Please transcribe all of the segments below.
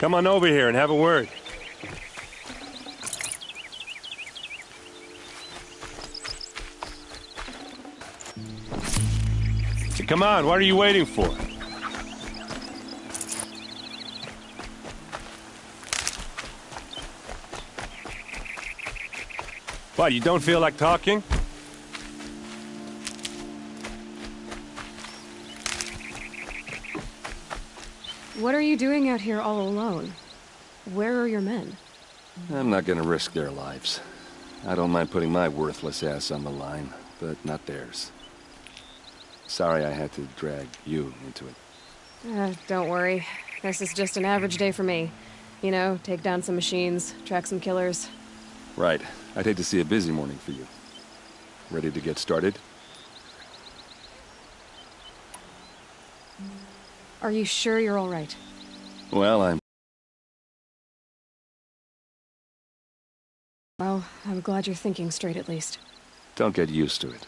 Come on over here and have a word. Come on, what are you waiting for? What, you don't feel like talking? What are you doing out here all alone? Where are your men? I'm not gonna risk their lives. I don't mind putting my worthless ass on the line, but not theirs. Sorry I had to drag you into it. Don't worry. This is just an average day for me. You know, take down some machines, track some killers. Right. I'd hate to see a busy morning for you. Ready to get started? Are you sure you're all right? Well, Well, I'm glad you're thinking straight at least. Don't get used to it.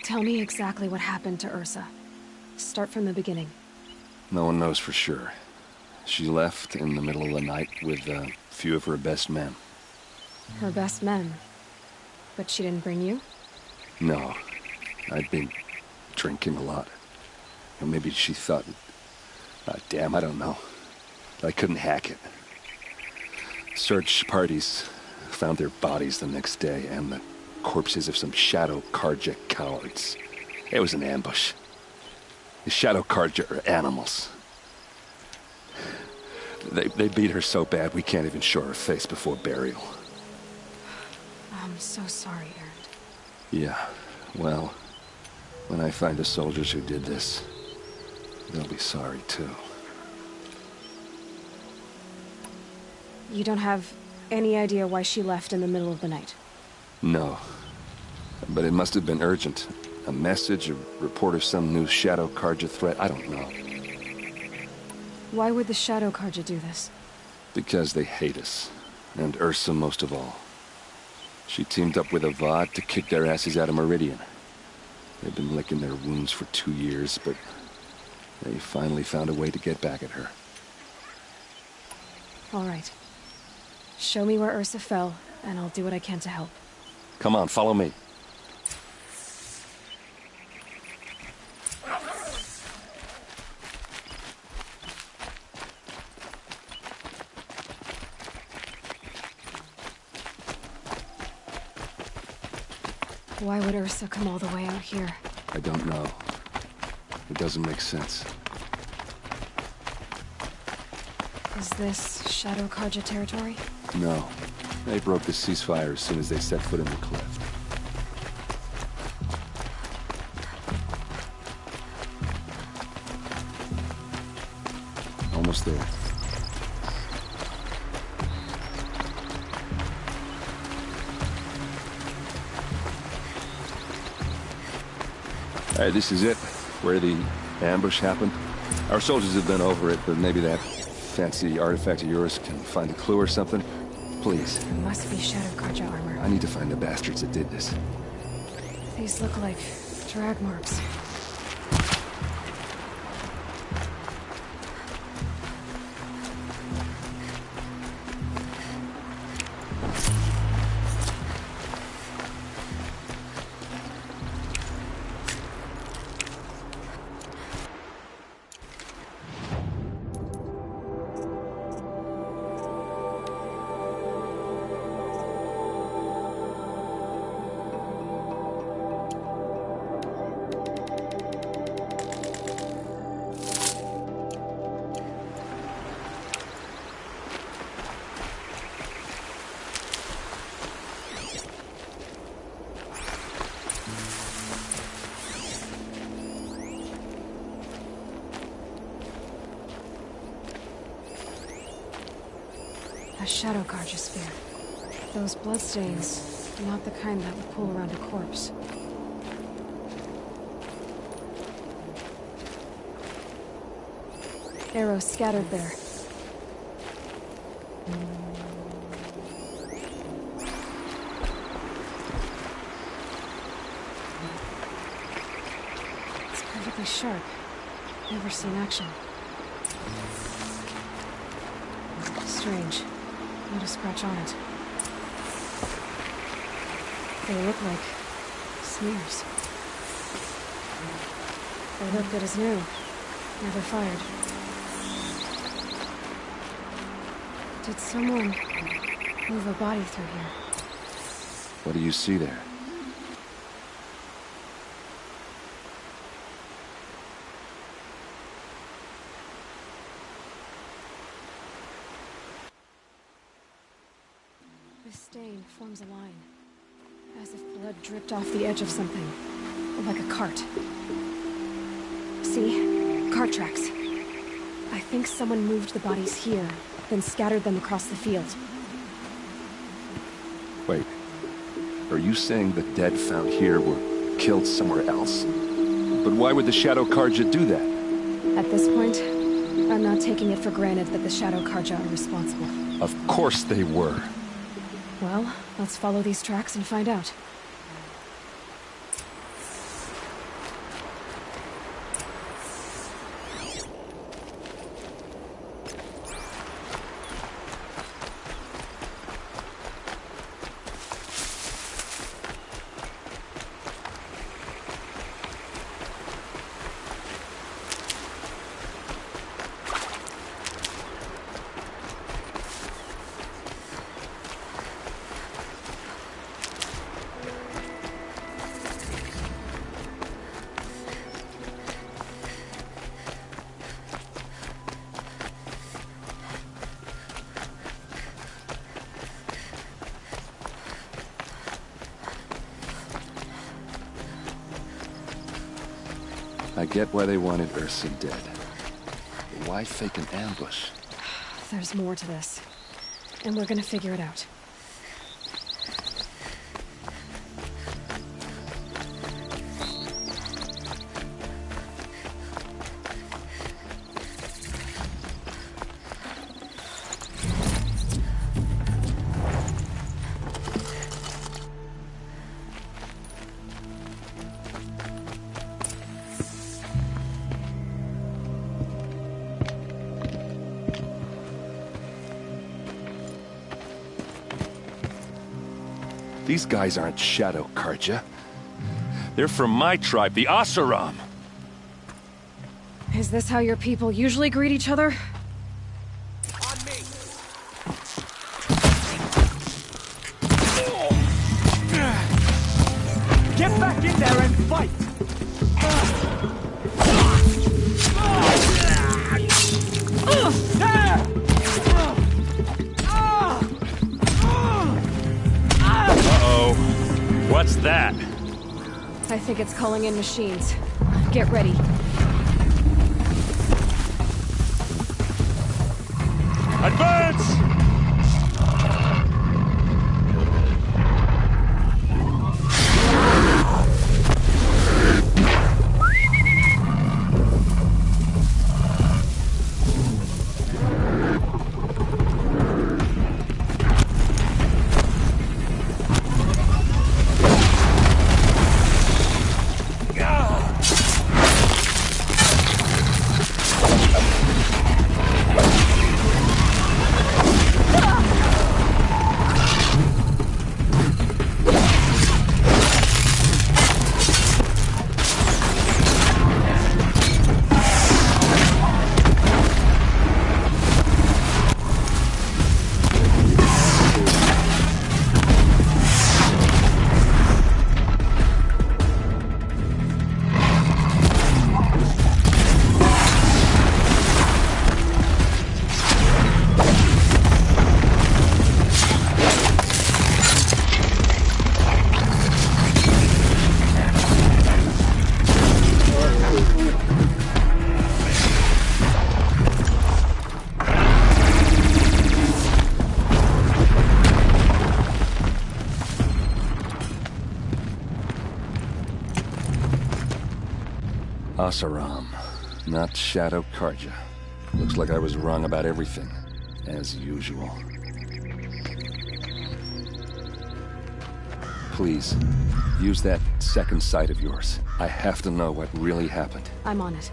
Tell me exactly what happened to Ursa. Start from the beginning. No one knows for sure. She left in the middle of the night with a few of her best men. Her best men? But she didn't bring you? No. I'd been drinking a lot. Or maybe she thought... damn, I don't know. I couldn't hack it. Search parties found their bodies the next day, and the corpses of some Shadow Carja cowards. It was an ambush. The Shadow Carja are animals. They beat her so bad we can't even show her face before burial. I'm so sorry, Erend. Yeah, well, when I find the soldiers who did this, they'll be sorry too. You don't have any idea why she left in the middle of the night? No. But it must have been urgent. A message, a report of some new Shadow Carja threat, I don't know. Why would the Shadow Carja do this? Because they hate us. And Ursa most of all. She teamed up with Avad to kick their asses out of Meridian. They've been licking their wounds for 2 years, but they finally found a way to get back at her. All right. Show me where Ursa fell, and I'll do what I can to help. Come on, follow me. Why would Ursa come all the way out here? I don't know. It doesn't make sense. Is this Shadow Carja territory? No. They broke the ceasefire as soon as they set foot in the cleft. Almost there. Alright, this is it. Where the ambush happened. Our soldiers have been over it, but maybe that fancy artifact of yours can find a clue or something? Please. It must be Shadow Carja armor. I need to find the bastards that did this. These look like drag marks. A Shadow Carja spear. Those bloodstains, not the kind that would pull around a corpse. Arrows scattered there. It's perfectly sharp. Never seen action. Strange. Not a scratch on it. They look like smears. They look good as new. Never fired. Did someone move a body through here? What do you see there? This stain forms a line, as if blood dripped off the edge of something, like a cart. See? Cart tracks. I think someone moved the bodies here, then scattered them across the field. Wait. Are you saying the dead found here were killed somewhere else? But why would the Shadow Carja do that? At this point, I'm not taking it for granted that the Shadow Carja are responsible. Of course they were. Well, let's follow these tracks and find out. I get why they wanted Ursa dead. But why fake an ambush? There's more to this, and we're gonna figure it out. These guys aren't Shadow Carja. They're from my tribe, the Oseram. Is this how your people usually greet each other? On me. Get back in there and fight! What's that? I think it's calling in machines. Get ready. Advance! Oseram, not Shadow Carja. Looks like I was wrong about everything, as usual. Please, use that second sight of yours. I have to know what really happened. I'm on it.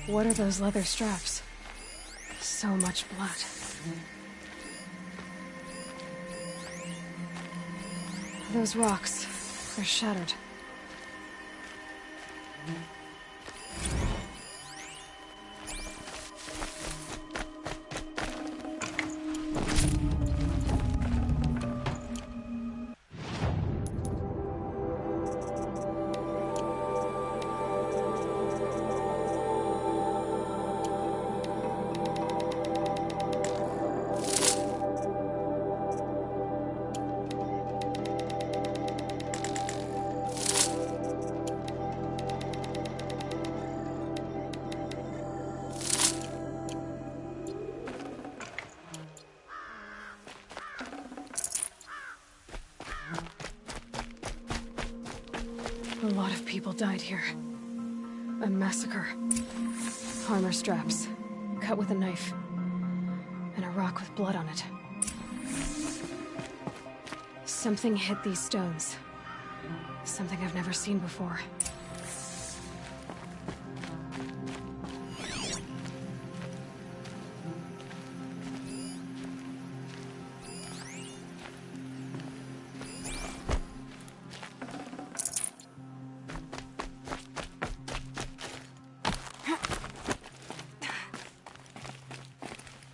What are those leather straps? So much blood. Those rocks, they're shattered. A lot of people died here. A massacre. Armor straps, cut with a knife, and a rock with blood on it. Something hit these stones. Something I've never seen before.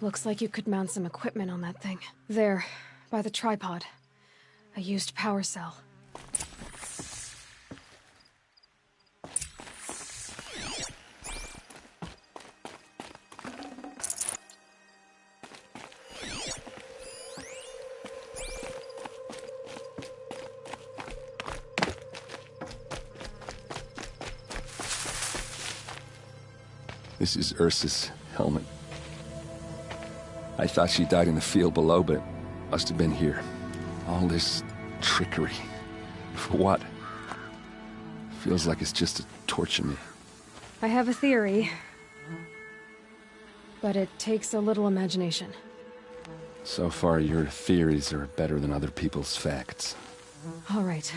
Looks like you could mount some equipment on that thing. There, by the tripod. A used power cell. This is Ursa's helmet. I thought she died in the field below, but must have been here. All this trickery. For what? Feels like it's just to torture me. I have a theory. But it takes a little imagination. So far, your theories are better than other people's facts. All right.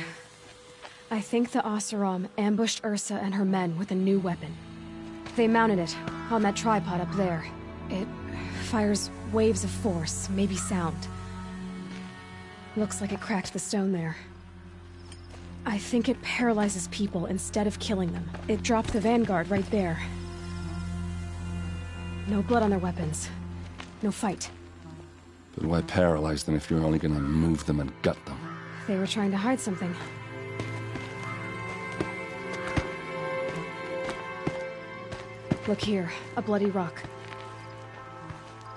I think the Oseram ambushed Ursa and her men with a new weapon. They mounted it on that tripod up there. It fires waves of force, maybe sound. Looks like it cracked the stone there. I think it paralyzes people instead of killing them. It dropped the vanguard right there. No blood on their weapons. No fight. But why paralyze them if you're only gonna move them and gut them? They were trying to hide something. Look here, a bloody rock.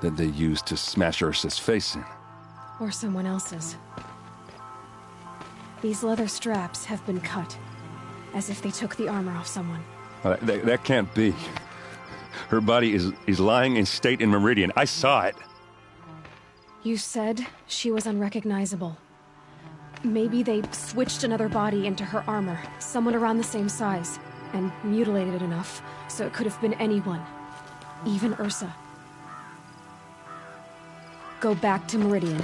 That they used to smash Ursa's face in. Or someone else's. These leather straps have been cut, as if they took the armor off someone. That can't be. Her body is lying in state in Meridian. I saw it. You said she was unrecognizable. Maybe they switched another body into her armor, someone around the same size, and mutilated it enough so it could have been anyone. Even Ursa. Go back to Meridian.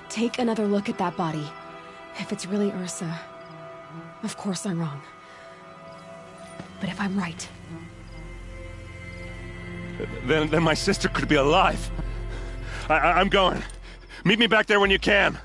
Take another look at that body. If it's really Ursa, of course I'm wrong. But if I'm right... Then my sister could be alive. I'm going. Meet me back there when you can.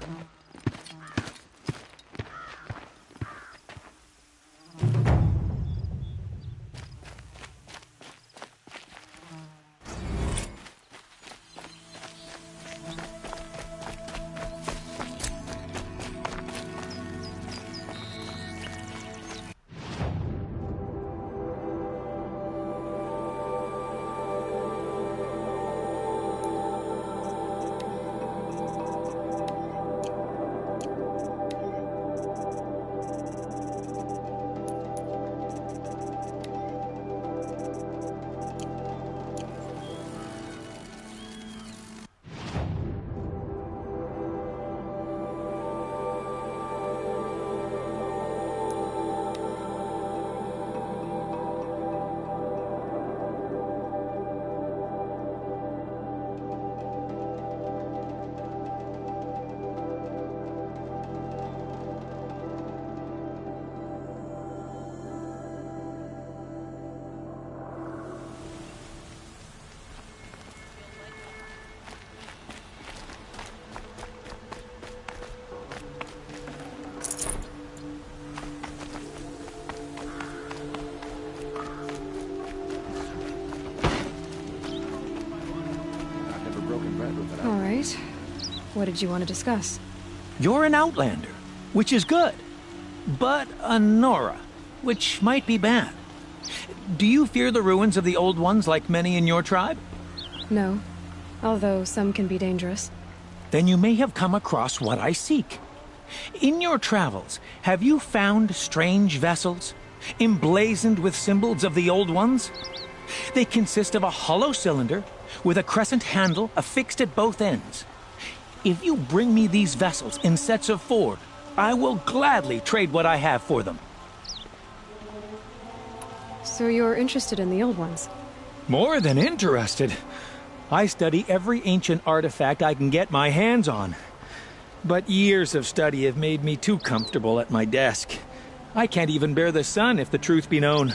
What did you want to discuss? You're an outlander, which is good. But a Nora, which might be bad. Do you fear the ruins of the Old Ones like many in your tribe? No, although some can be dangerous. Then you may have come across what I seek. In your travels, have you found strange vessels, emblazoned with symbols of the Old Ones? They consist of a hollow cylinder with a crescent handle affixed at both ends. If you bring me these vessels in sets of 4, I will gladly trade what I have for them. So you're interested in the Old Ones? More than interested. I study every ancient artifact I can get my hands on. But years of study have made me too comfortable at my desk. I can't even bear the sun, if the truth be known.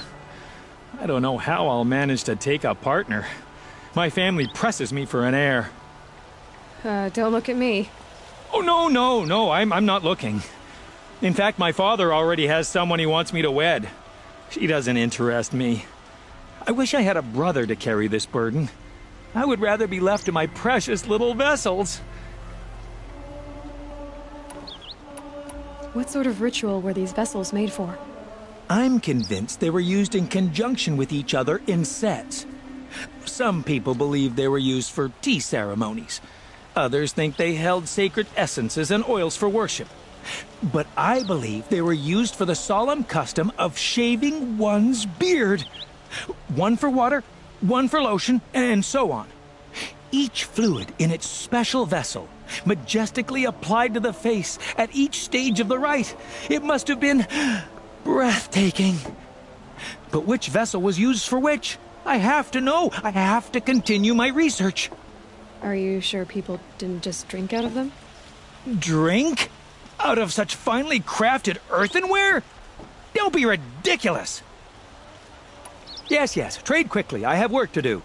I don't know how I'll manage to take a partner. My family presses me for an heir. Don't look at me. Oh, no, I'm not looking. In fact, my father already has someone he wants me to wed. She doesn't interest me. I wish I had a brother to carry this burden. I would rather be left to my precious little vessels. What sort of ritual were these vessels made for? I'm convinced they were used in conjunction with each other in sets. Some people believe they were used for tea ceremonies. Others think they held sacred essences and oils for worship. But I believe they were used for the solemn custom of shaving one's beard. One for water, one for lotion, and so on. Each fluid in its special vessel, majestically applied to the face at each stage of the rite. It must have been breathtaking. But which vessel was used for which? I have to know. I have to continue my research. Are you sure people didn't just drink out of them? Drink? Out of such finely crafted earthenware? Don't be ridiculous! Yes, trade quickly. I have work to do.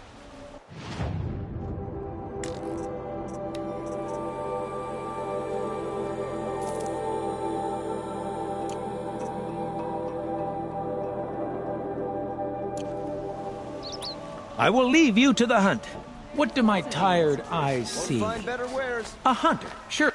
I will leave you to the hunt. What do my tired eyes see? Find better wares. A hunter, sure.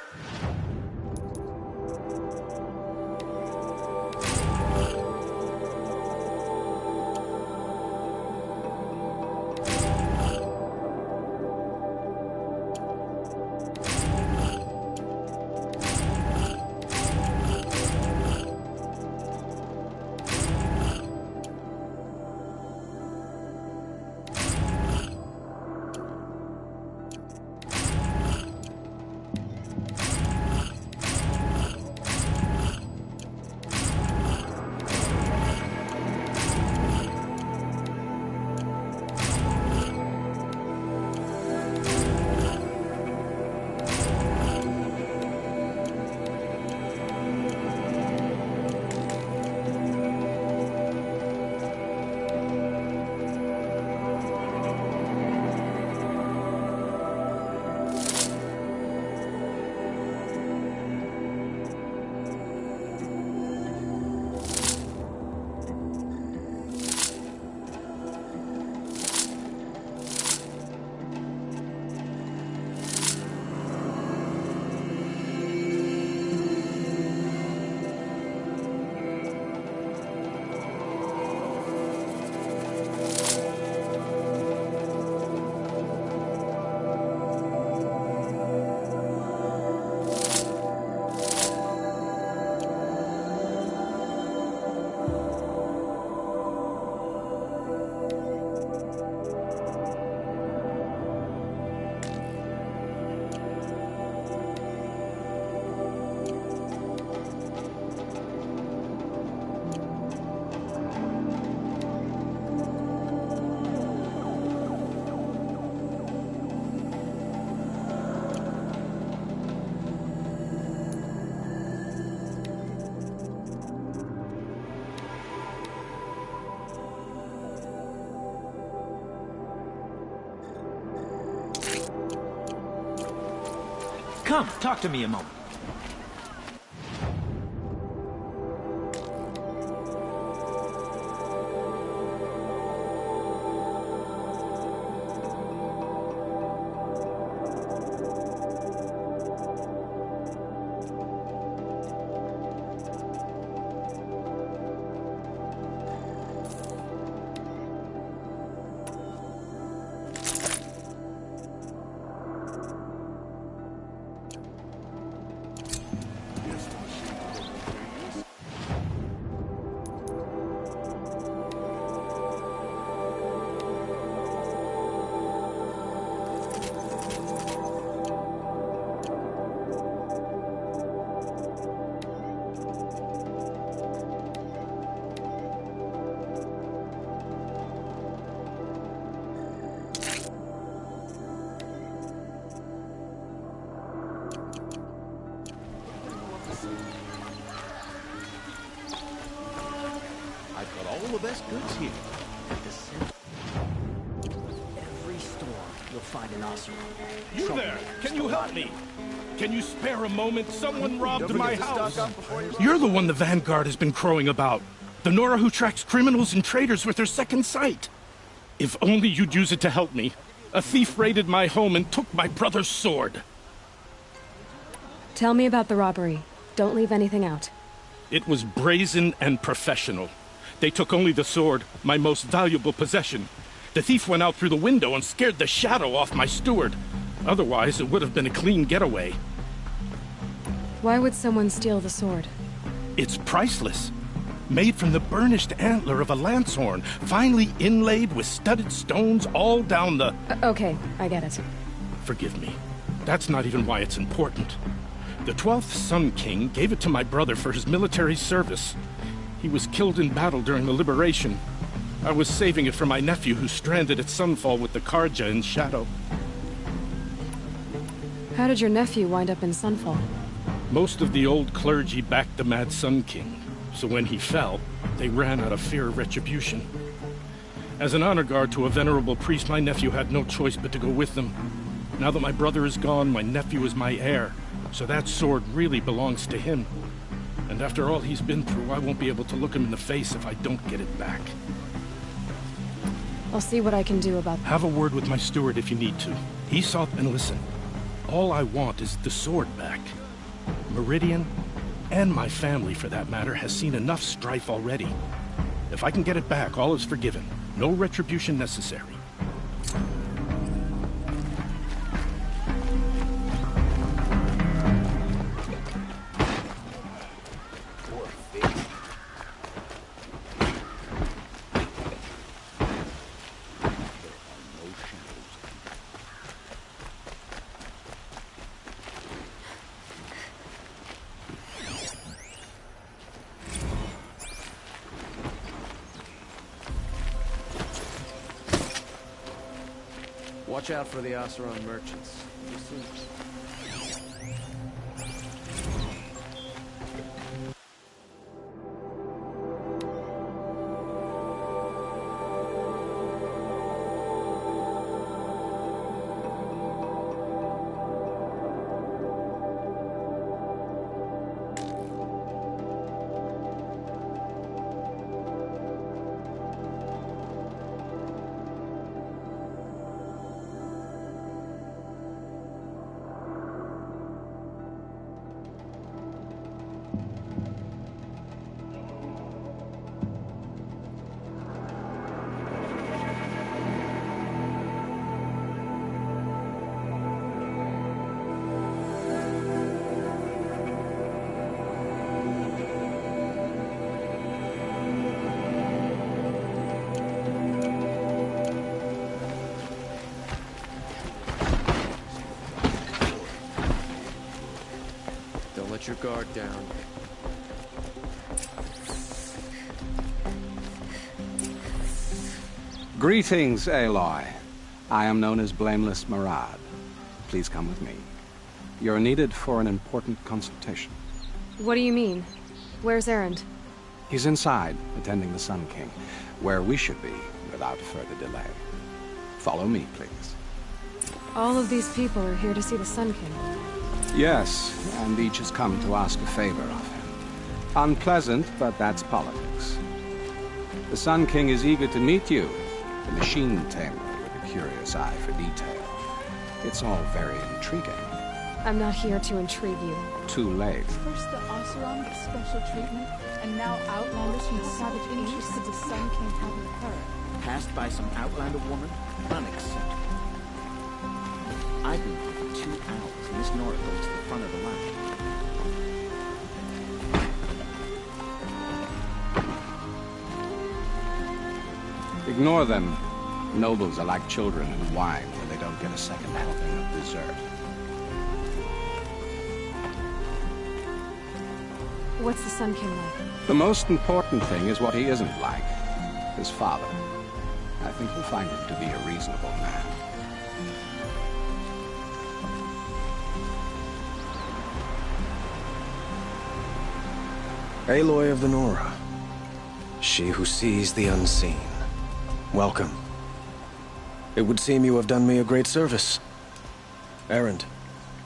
Come, talk to me a moment. handle the best goods here. At the center. Every storm, you'll find an Oseram. You there! Can you help me? Can you spare a moment? Someone robbed my house. You're the one the Vanguard has been crowing about. The Nora who tracks criminals and traitors with her second sight. If only you'd use it to help me. A thief raided my home and took my brother's sword. Tell me about the robbery. Don't leave anything out. It was brazen and professional. They took only the sword, my most valuable possession. The thief went out through the window and scared the shadow off my steward. Otherwise, it would have been a clean getaway. Why would someone steal the sword? It's priceless. Made from the burnished antler of a lancehorn, finely inlaid with studded stones all down the... Okay, I get it. Forgive me. That's not even why it's important. The 12th Sun King gave it to my brother for his military service. He was killed in battle during the Liberation. I was saving it for my nephew who's stranded at Sunfall with the Karja in Shadow. How did your nephew wind up in Sunfall? Most of the old clergy backed the Mad Sun King, so when he fell, they ran out of fear of retribution. As an honor guard to a venerable priest, my nephew had no choice but to go with them. Now that my brother is gone, my nephew is my heir, so that sword really belongs to him. And after all he's been through, I won't be able to look him in the face if I don't get it back. I'll see what I can do about that. Have a word with my steward if you need to. Aesop, and listen. All I want is the sword back. Meridian, and my family for that matter, has seen enough strife already. If I can get it back, all is forgiven. No retribution necessary. Watch out for the Oseram merchants. Let your guard down. Greetings, Aloy. I am known as Blameless Marad. Please come with me. You're needed for an important consultation. What do you mean? Where's Erend? He's inside, attending the Sun King, where we should be without further delay. Follow me, please. All of these people are here to see the Sun King. Yes, and each has come to ask a favor of him. Unpleasant, but that's politics. The Sun King is eager to meet you, the machine tamer with a curious eye for detail. It's all very intriguing. I'm not here to intrigue you. Too late. First the Oseram get special treatment, and now Outlanders from the savage interests of the Sun King haven't heard. Passed by some Outlander woman? Unacceptable. I've been here for 2 hours, and this Nora goes to the front of the line. Ignore them. Nobles are like children who whine when they don't get a second helping of dessert. What's the Sun King like? The most important thing is what he isn't like. His father. I think you'll find him to be a reasonable man. Aloy of the Nora. She who sees the unseen. Welcome. It would seem you have done me a great service. Erend,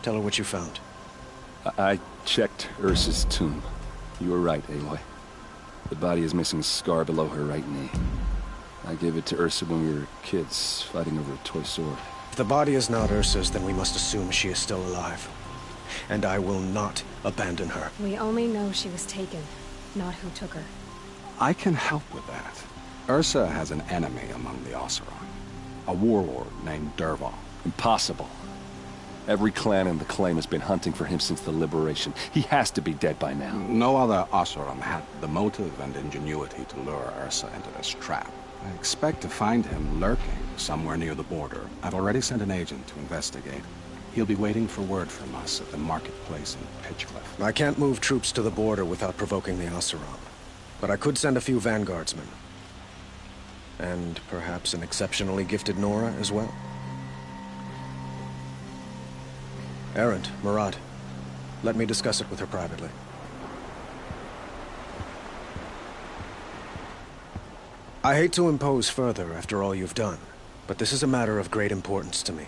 tell her what you found. I checked Ursa's tomb. You were right, Aloy. The body is missing a scar below her right knee. I gave it to Ursa when we were kids, fighting over a toy sword. If the body is not Ursa's, then we must assume she is still alive. And I will not abandon her. We only know she was taken, not who took her. I can help with that. Ursa has an enemy among the Oseram. A warlord named Dervahl. Impossible. Every clan in the Claim has been hunting for him since the liberation. He has to be dead by now. No other Oseram had the motive and ingenuity to lure Ursa into this trap. I expect to find him lurking somewhere near the border. I've already sent an agent to investigate. He'll be waiting for word from us at the marketplace in Pitchcliff. I can't move troops to the border without provoking the Oseram. But I could send a few vanguardsmen. And perhaps an exceptionally gifted Nora as well. Erend, Murad, let me discuss it with her privately. I hate to impose further after all you've done, but this is a matter of great importance to me.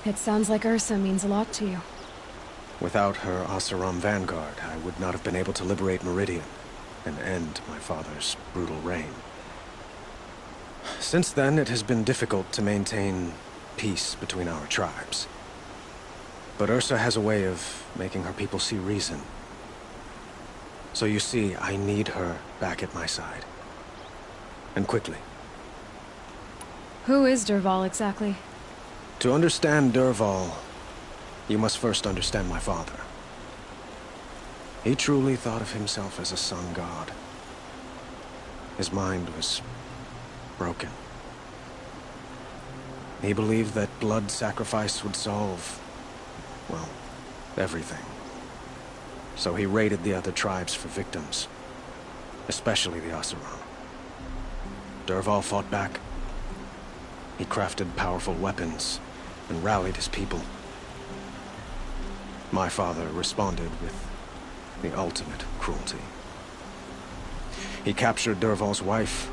It sounds like Ursa means a lot to you. Without her Oseram vanguard, I would not have been able to liberate Meridian and end my father's brutal reign. Since then, it has been difficult to maintain peace between our tribes. But Ursa has a way of making her people see reason. So you see, I need her back at my side. And quickly. Who is Dervahl exactly? To understand Dervahl, you must first understand my father. He truly thought of himself as a sun god. His mind was broken. He believed that blood sacrifice would solve, well, everything. So he raided the other tribes for victims, especially the Oseram. Dervahl fought back. He crafted powerful weapons and rallied his people. My father responded with the ultimate cruelty. He captured Dervahl's wife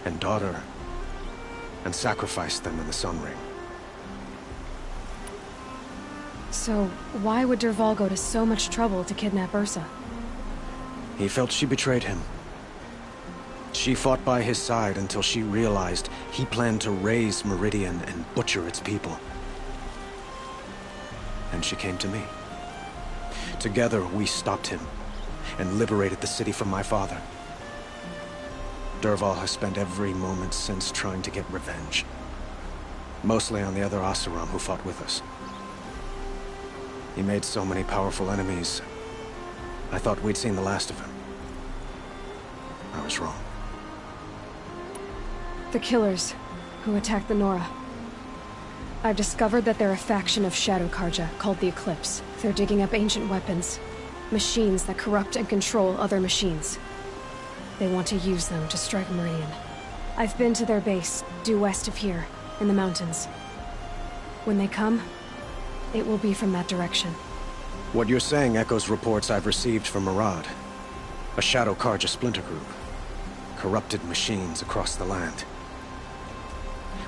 and daughter and sacrificed them in the Sun Ring. So, why would Dervahl go to so much trouble to kidnap Ursa? He felt she betrayed him. She fought by his side until she realized he planned to raise Meridian and butcher its people. And she came to me. Together, we stopped him and liberated the city from my father. Dervahl has spent every moment since trying to get revenge. Mostly on the other Oseram who fought with us. He made so many powerful enemies, I thought we'd seen the last of him. I was wrong. The Killers, who attacked the Nora. I've discovered that they're a faction of Shadow Carja called the Eclipse. They're digging up ancient weapons. Machines that corrupt and control other machines. They want to use them to strike Meridian. I've been to their base, due west of here, in the mountains. When they come, it will be from that direction. What you're saying echoes reports I've received from Murad. A Shadow Carja splinter group. Corrupted machines across the land.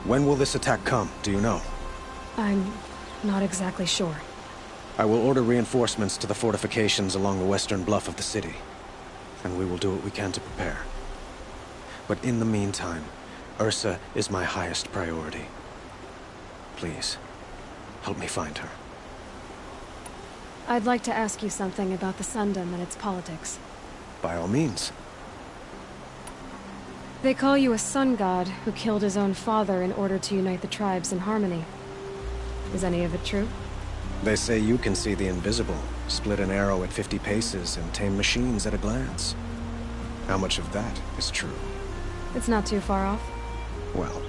When will this attack come, do you know? I'm not exactly sure. I will order reinforcements to the fortifications along the western bluff of the city. And we will do what we can to prepare. But in the meantime, Ursa is my highest priority. Please, help me find her. I'd like to ask you something about the Sundom and its politics. By all means. They call you a sun god who killed his own father in order to unite the tribes in harmony. Is any of it true? They say you can see the invisible, split an arrow at 50 paces, and tame machines at a glance. How much of that is true? It's not too far off. Well,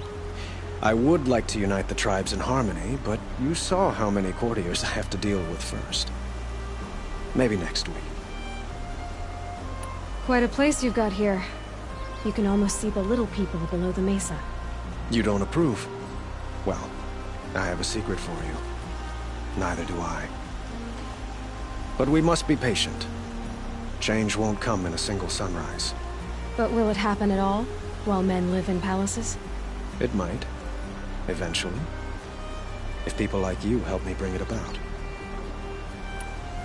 I would like to unite the tribes in harmony, but you saw how many courtiers I have to deal with first. Maybe next week. Quite a place you've got here. You can almost see the little people below the mesa. You don't approve? Well, I have a secret for you. Neither do I. But we must be patient. Change won't come in a single sunrise. But will it happen at all, while men live in palaces? It might. Eventually. If people like you help me bring it about.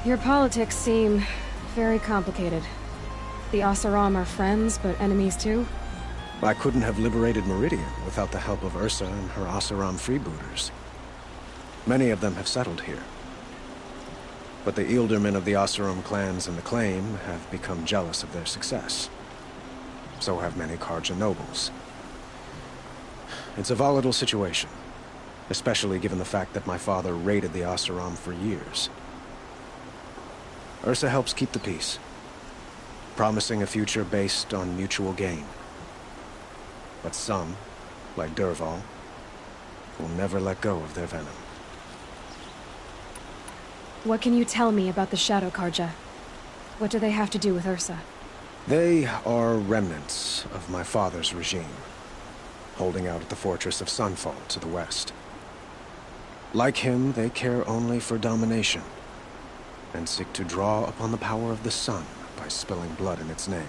Your politics seem very complicated. The Oseram are friends, but enemies too? I couldn't have liberated Meridian without the help of Ursa and her Oseram freebooters. Many of them have settled here. But the Ealdormen of the Oseram clans and the Claim have become jealous of their success. So have many Carja nobles. It's a volatile situation, especially given the fact that my father raided the Oseram for years. Ursa helps keep the peace, promising a future based on mutual gain. But some, like Dervahl, will never let go of their venom. What can you tell me about the Shadow Carja? What do they have to do with Ursa? They are remnants of my father's regime, holding out at the fortress of Sunfall to the west. Like him, they care only for domination, and seek to draw upon the power of the sun by spilling blood in its name.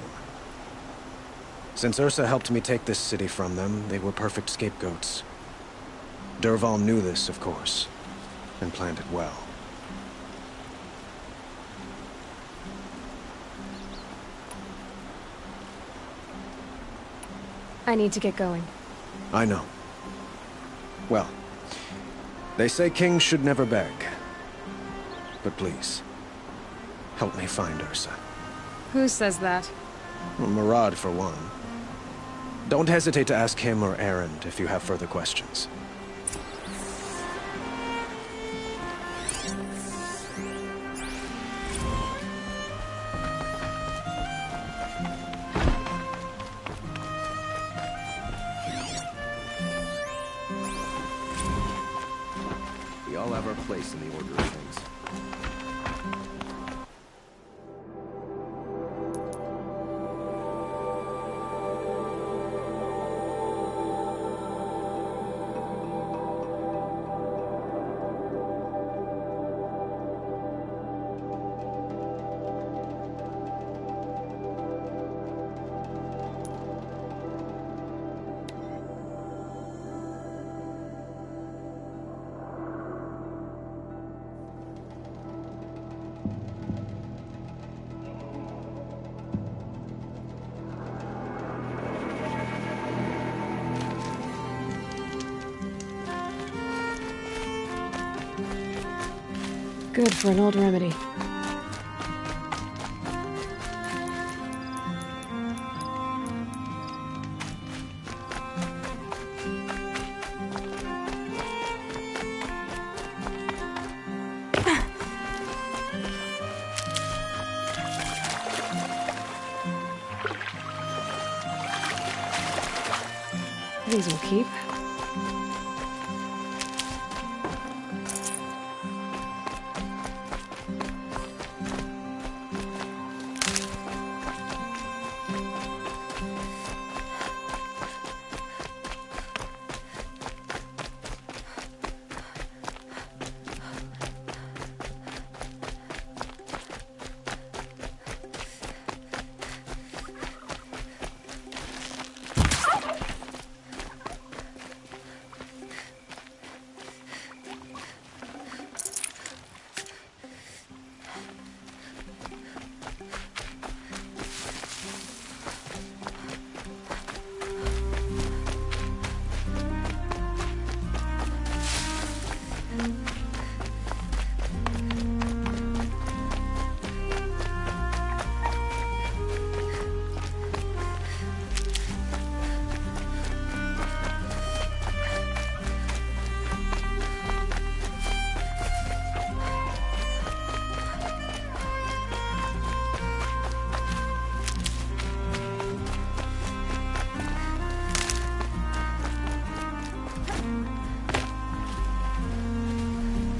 Since Ursa helped me take this city from them, they were perfect scapegoats. Dervahl knew this, of course, and planned it well. I need to get going. I know. Well, they say kings should never beg. But please, help me find Ursa. Who says that? Well, Murad, for one. Don't hesitate to ask him or Erend if you have further questions. We all have our place in the order of things. Good for an old remedy. These will keep.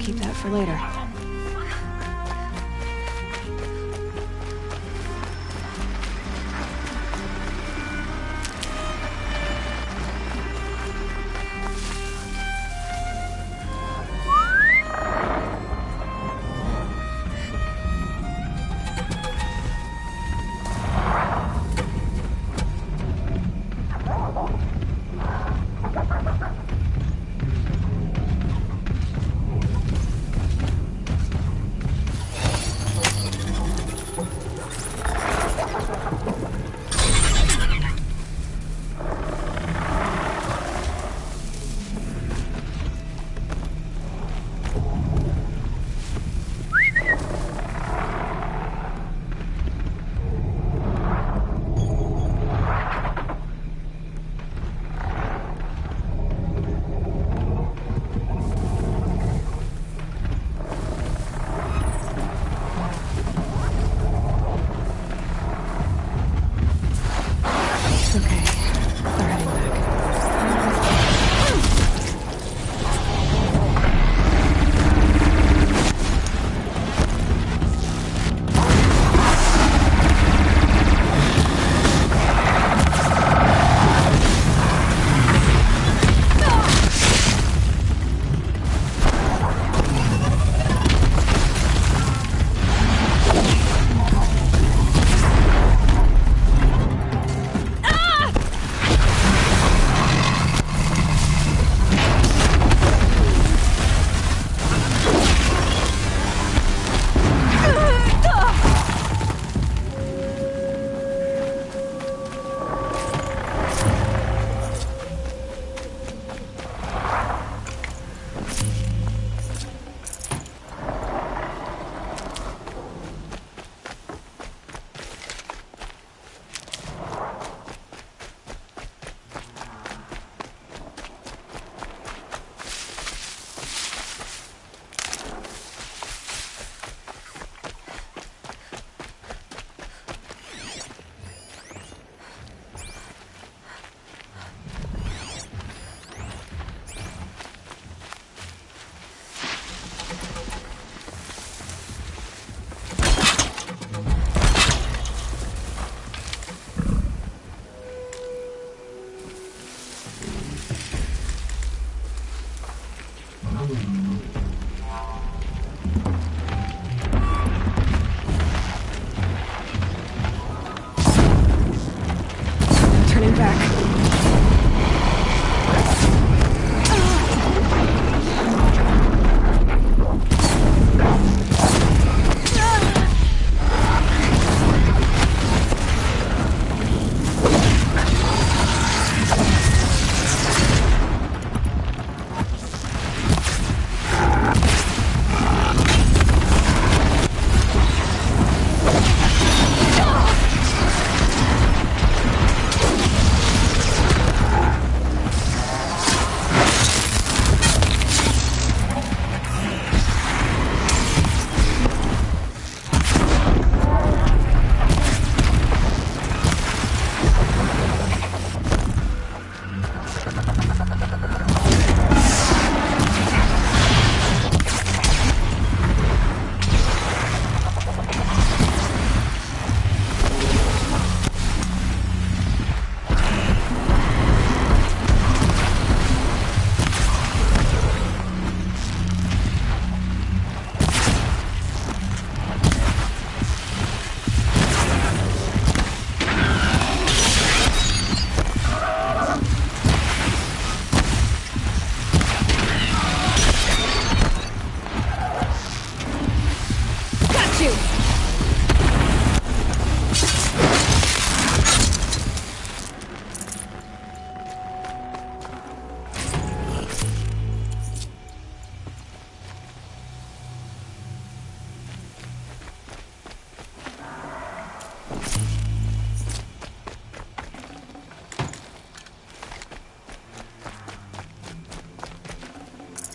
Keep that for later.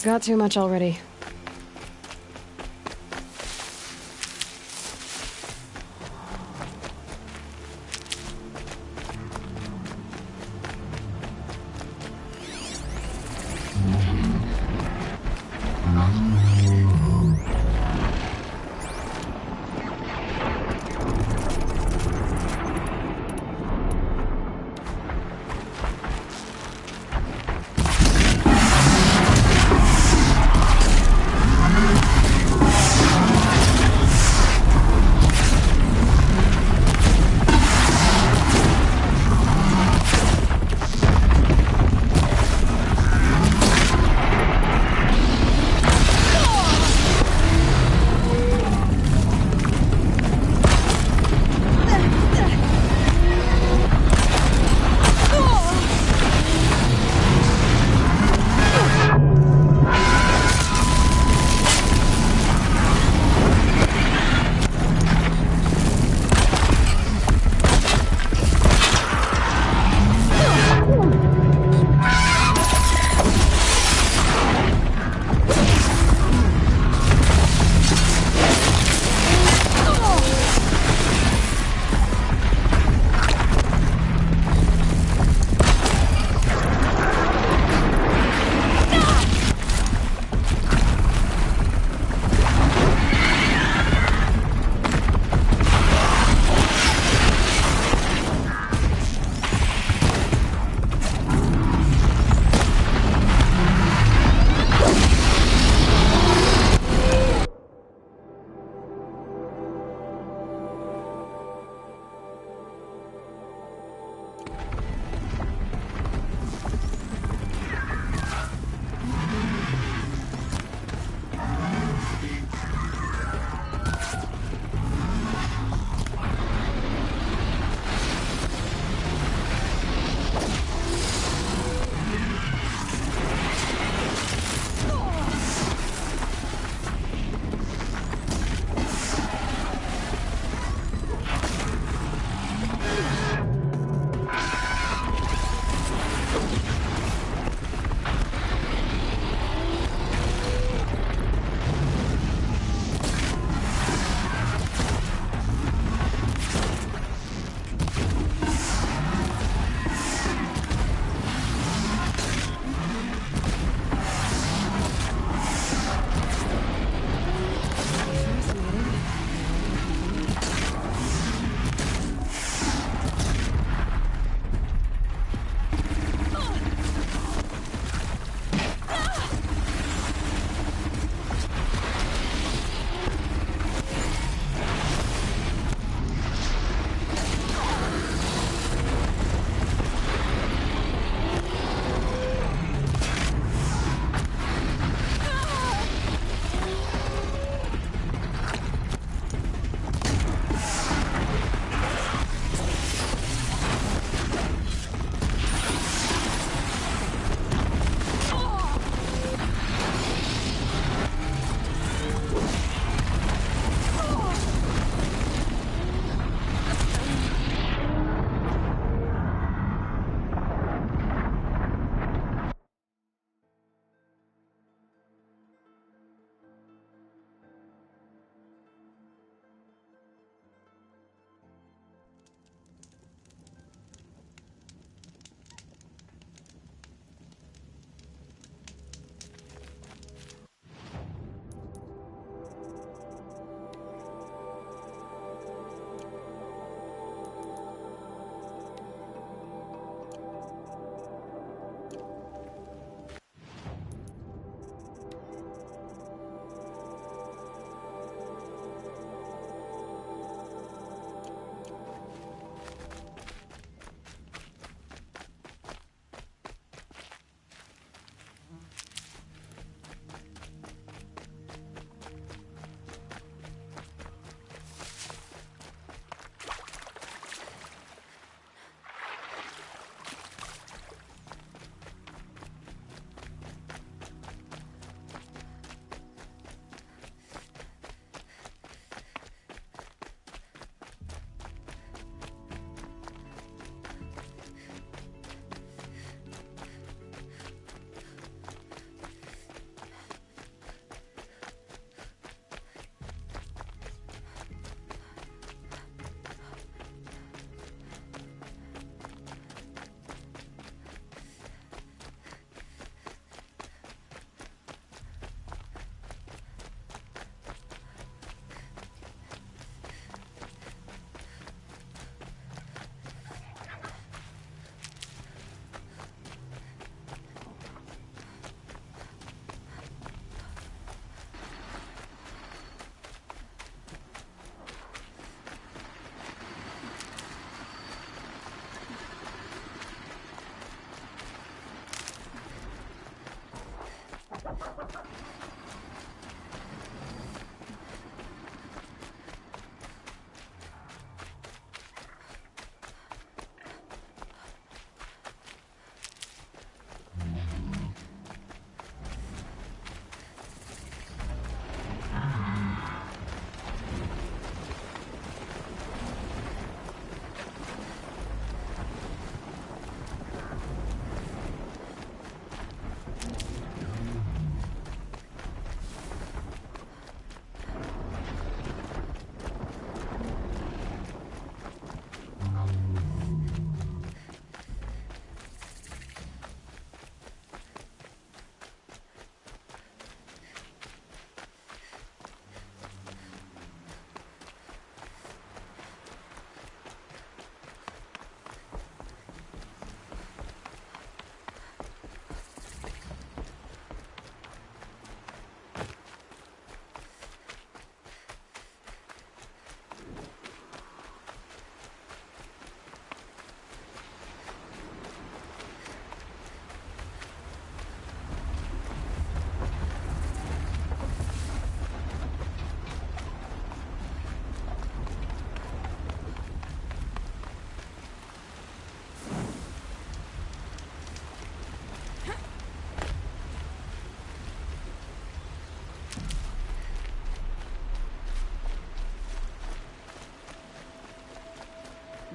Got too much already.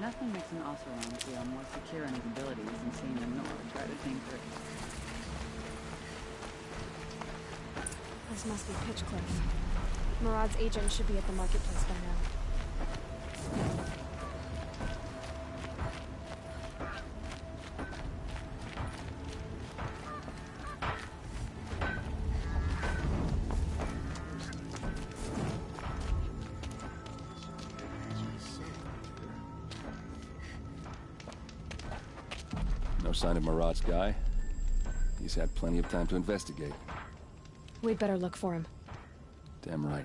Nothing makes an Oseram feel more secure in his abilities than seeing the North try to tame through. This must be Pitchcliff. Murad's agent should be at the marketplace by now. No sign of Murad's guy? He's had plenty of time to investigate. We'd better look for him. Damn right.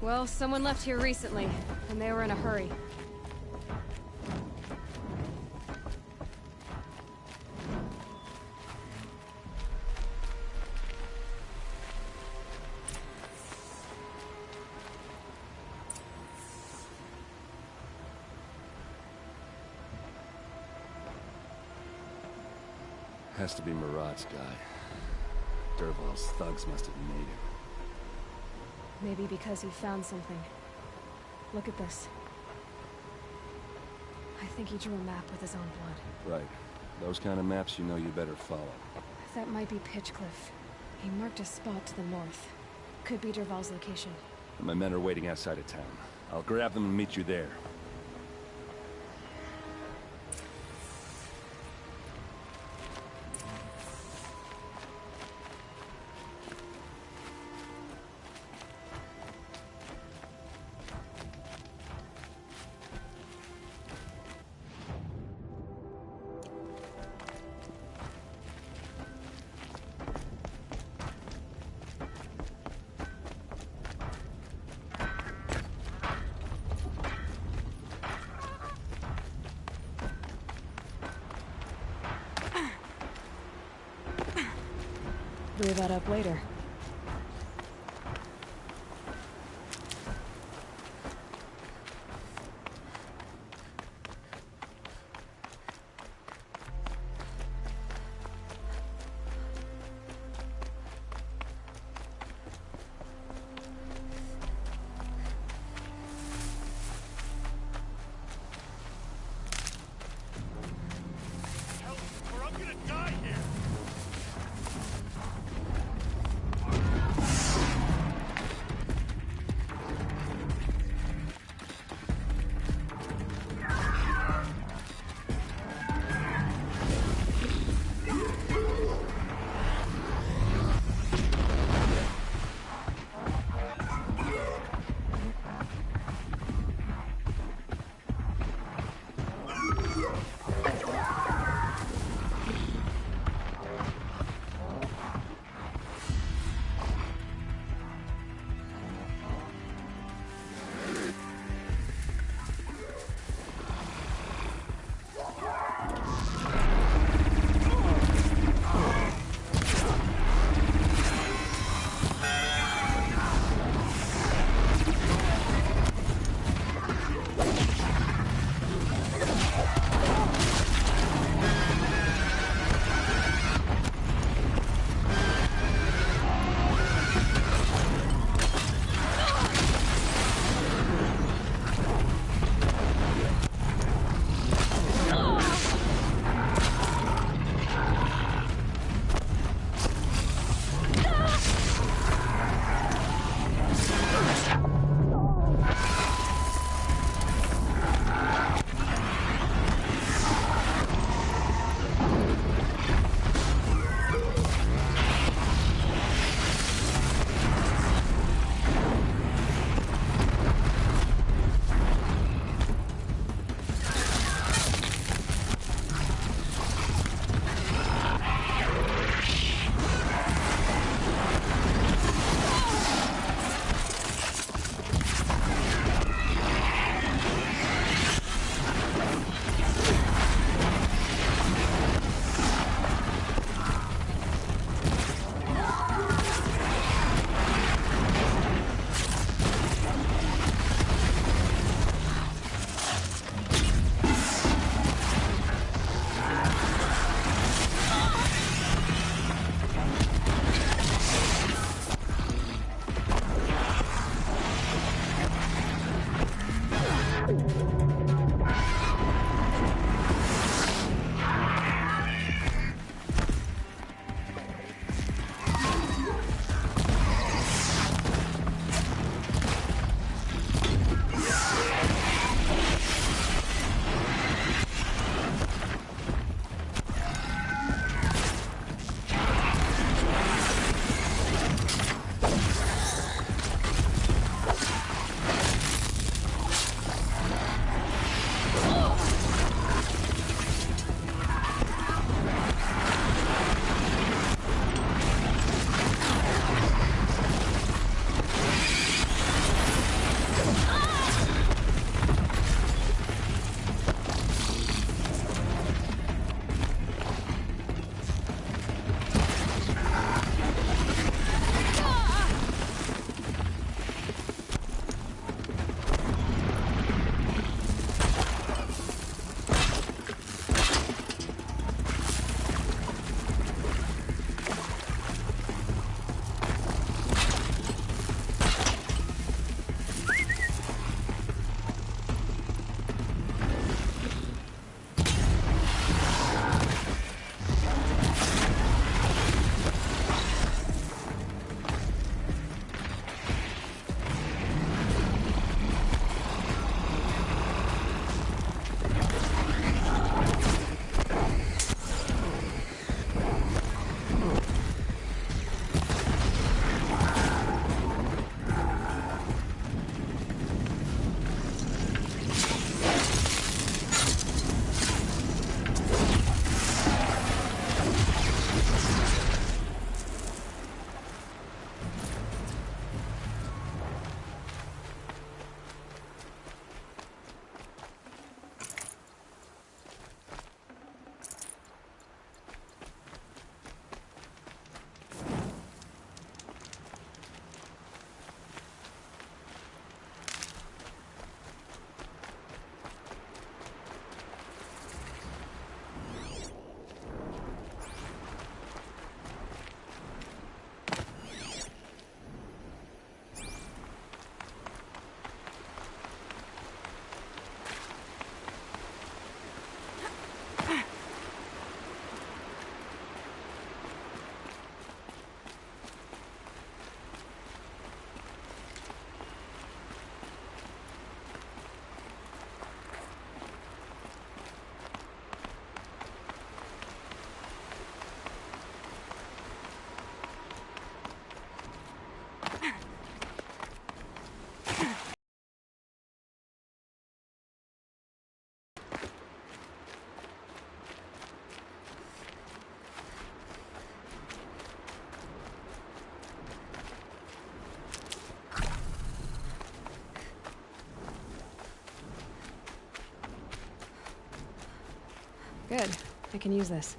Well, someone left here recently, and they were in a hurry. Has to be Murad's guy. Dervahl's thugs must have made him. Maybe because he found something. Look at this. I think he drew a map with his own blood. Right. Those kind of maps you know you better follow. That might be Pitchcliff. He marked a spot to the north. Could be Dervahl's location. My men are waiting outside of town. I'll grab them and meet you there. clear that up later. Good. I can use this.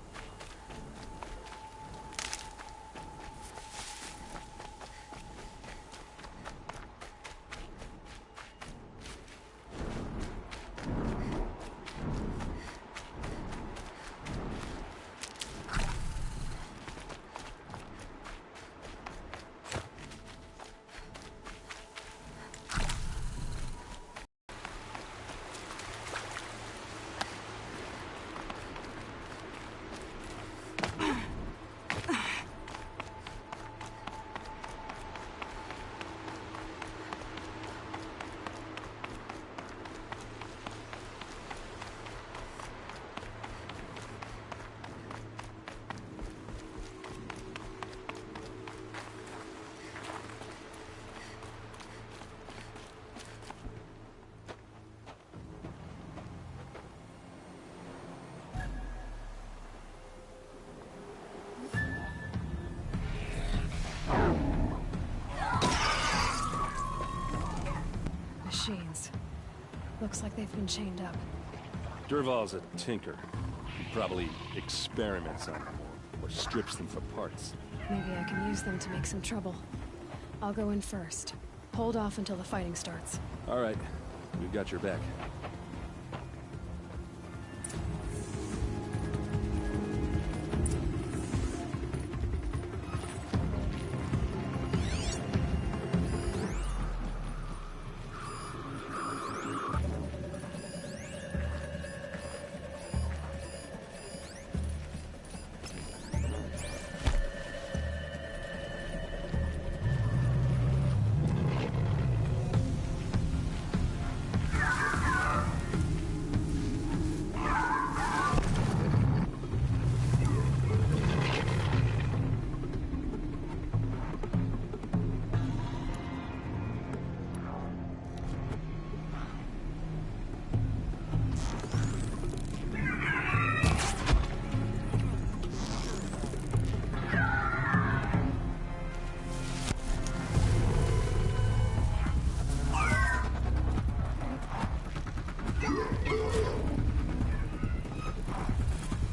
Machines. Looks like they've been chained up. Dervahl's a tinker. He probably experiments on them or strips them for parts. Maybe I can use them to make some trouble. I'll go in first. Hold off until the fighting starts. All right. We've got your back.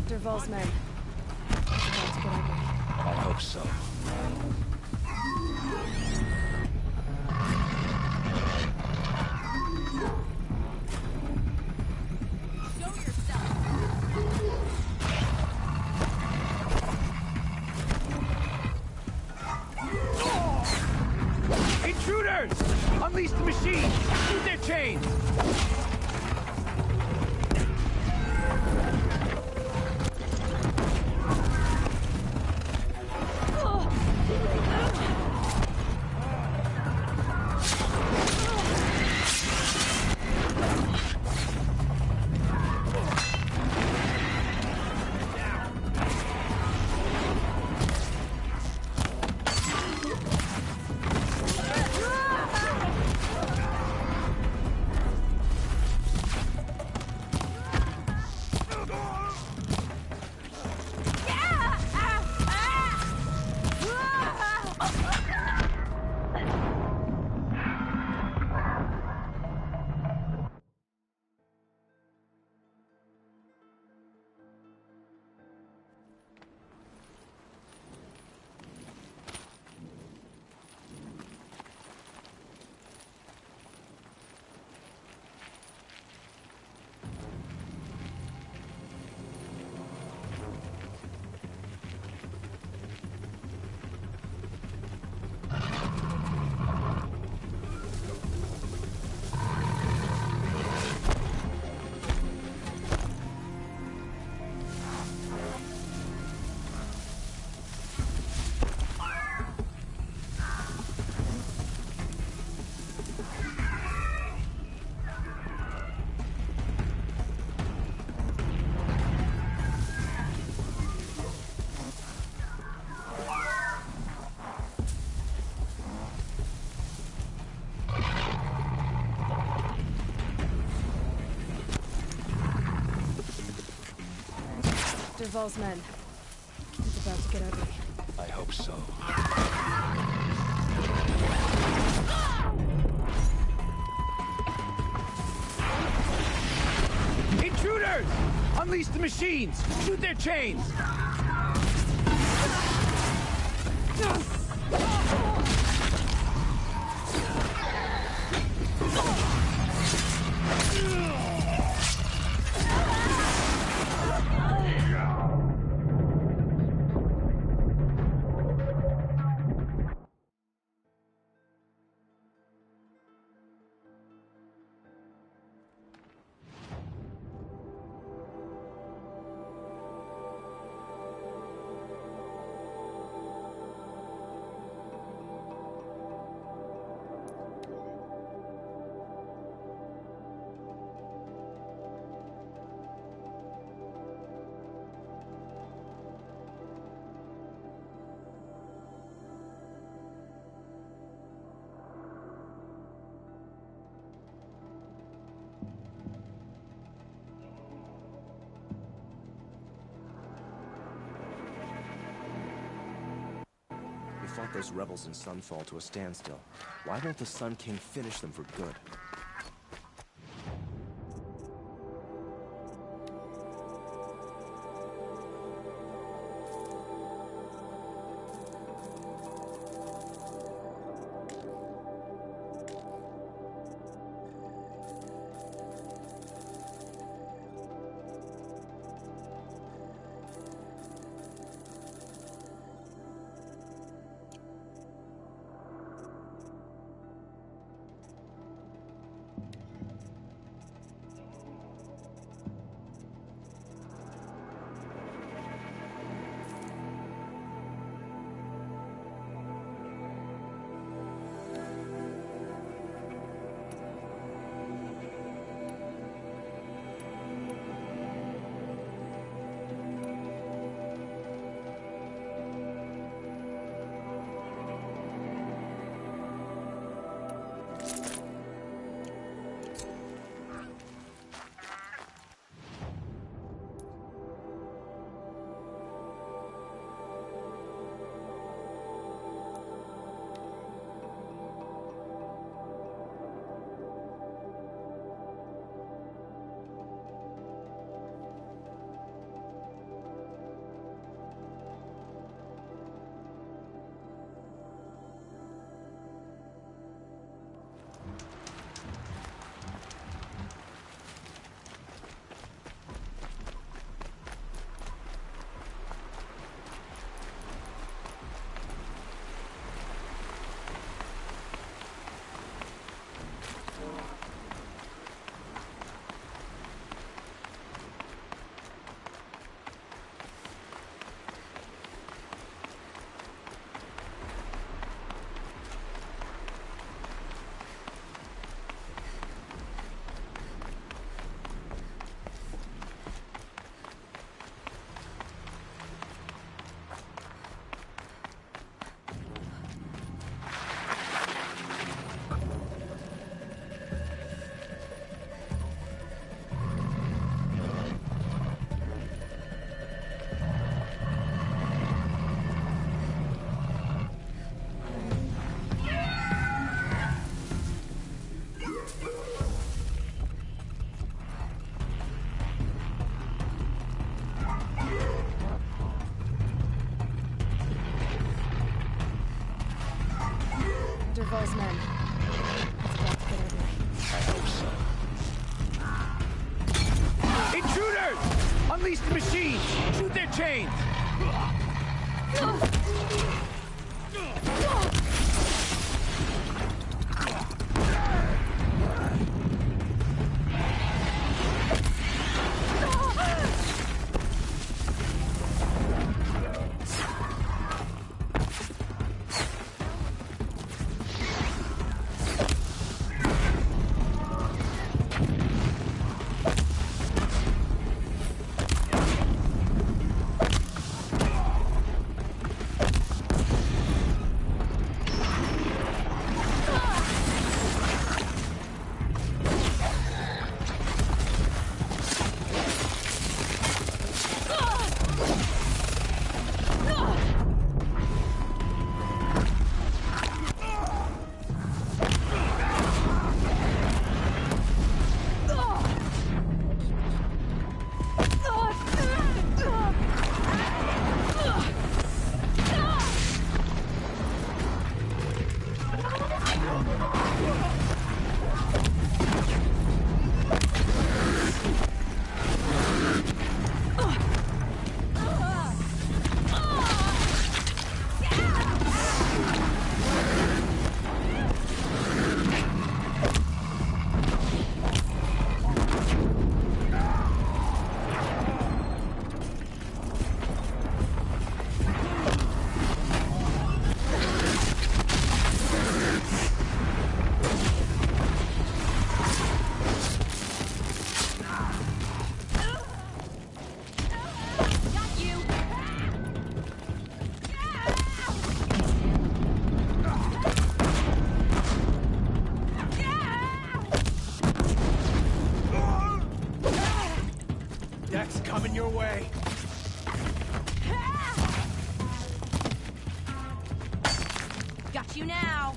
Dervahl's men. It's about to get ugly. I hope so. Intruders! Unleash the machine! Shoot their chains! Dervahl's men. It's about to get ugly. I hope so. Intruders! Unleash the machines! Shoot their chains! Fought those rebels in Sunfall to a standstill. Why won't the Sun King finish them for good? Dervahl's men. It's about to get ugly. I hope so. Intruders! Unleash the machines! Shoot their chains! Dex coming your way. Got you now.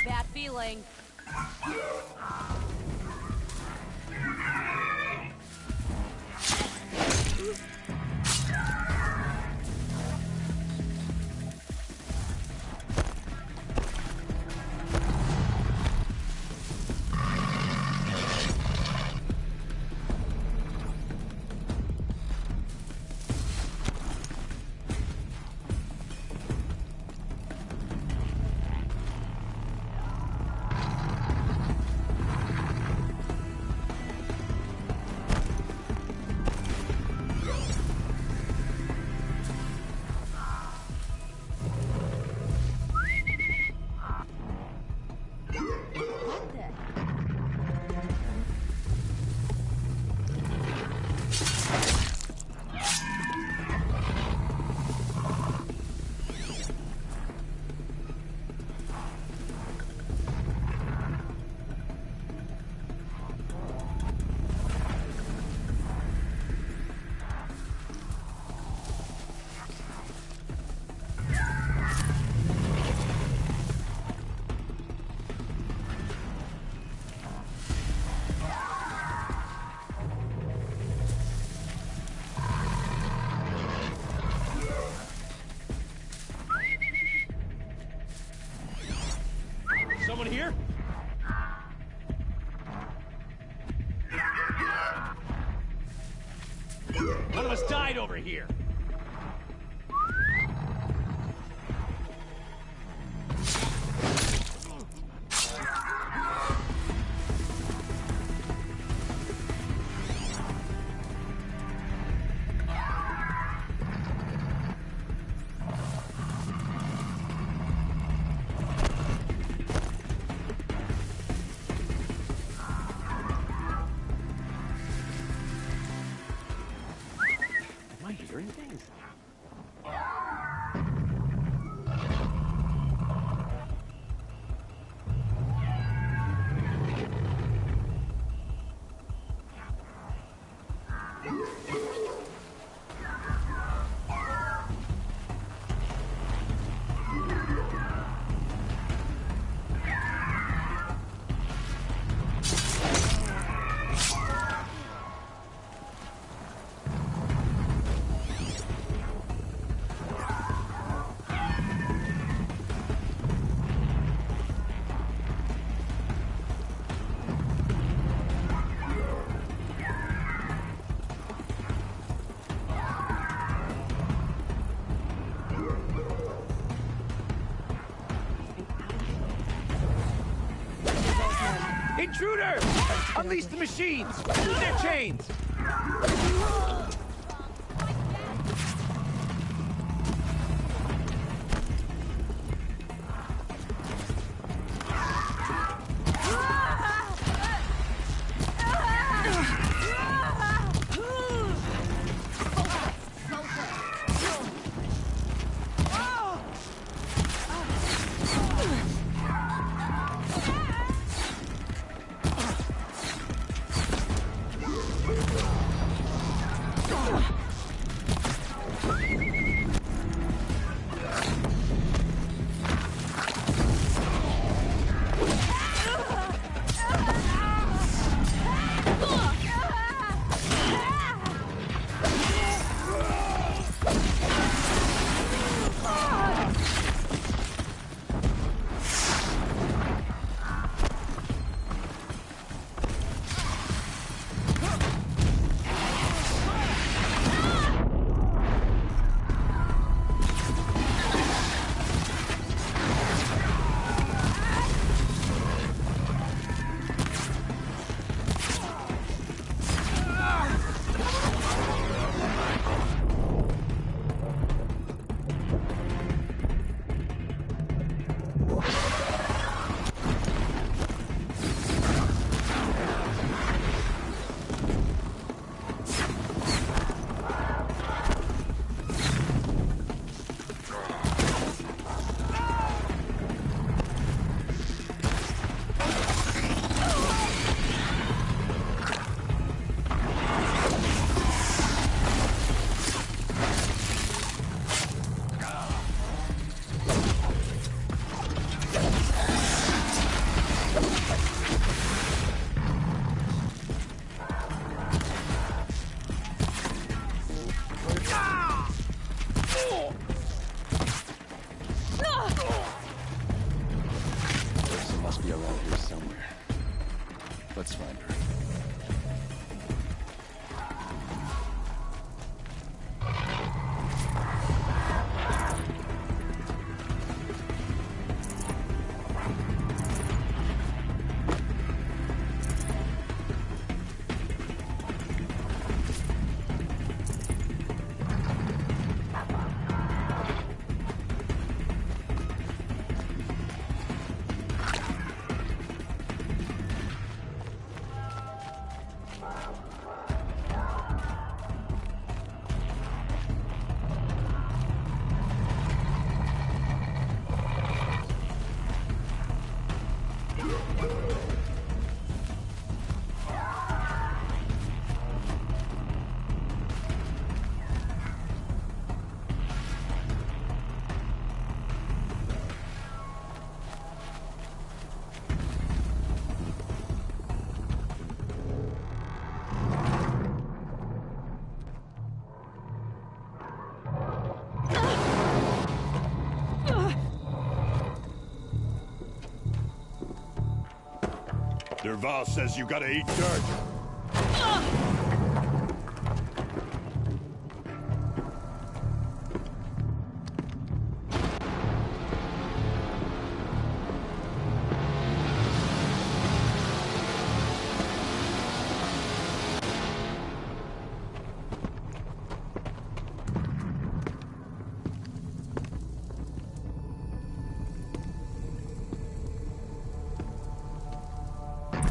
Bad feeling. Someone here? One of us died over here. Am I hearing that? Intruder! Unleash the machines! Move their chains! Dervahl says you gotta eat dirt.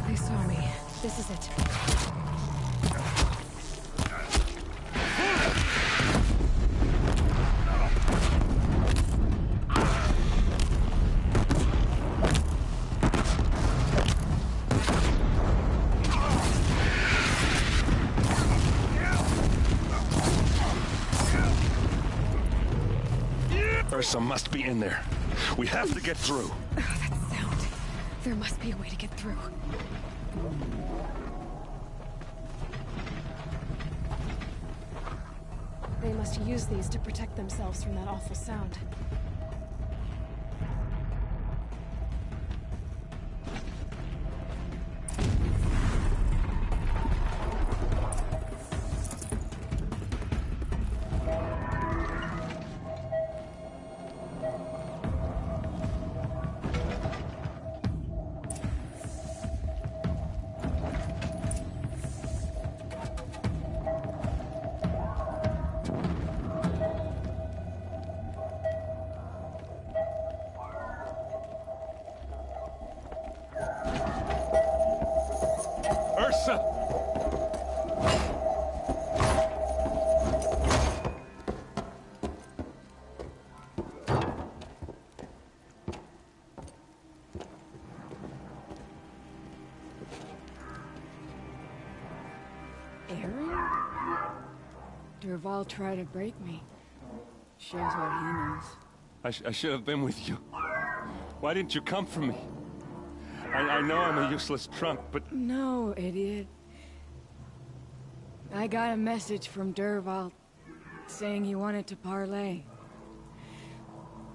They saw me. This is it. Ursa must be in there. We have to get through. That sound. There must be a way to get through. They must use these to protect themselves from that awful sound. Ursa! Aaron? Dervahl tried to break me. Shows what he knows. I should have been with you. Why didn't you come for me? I know I'm a useless trunk, but... No, idiot. I got a message from Dervahl saying he wanted to parlay.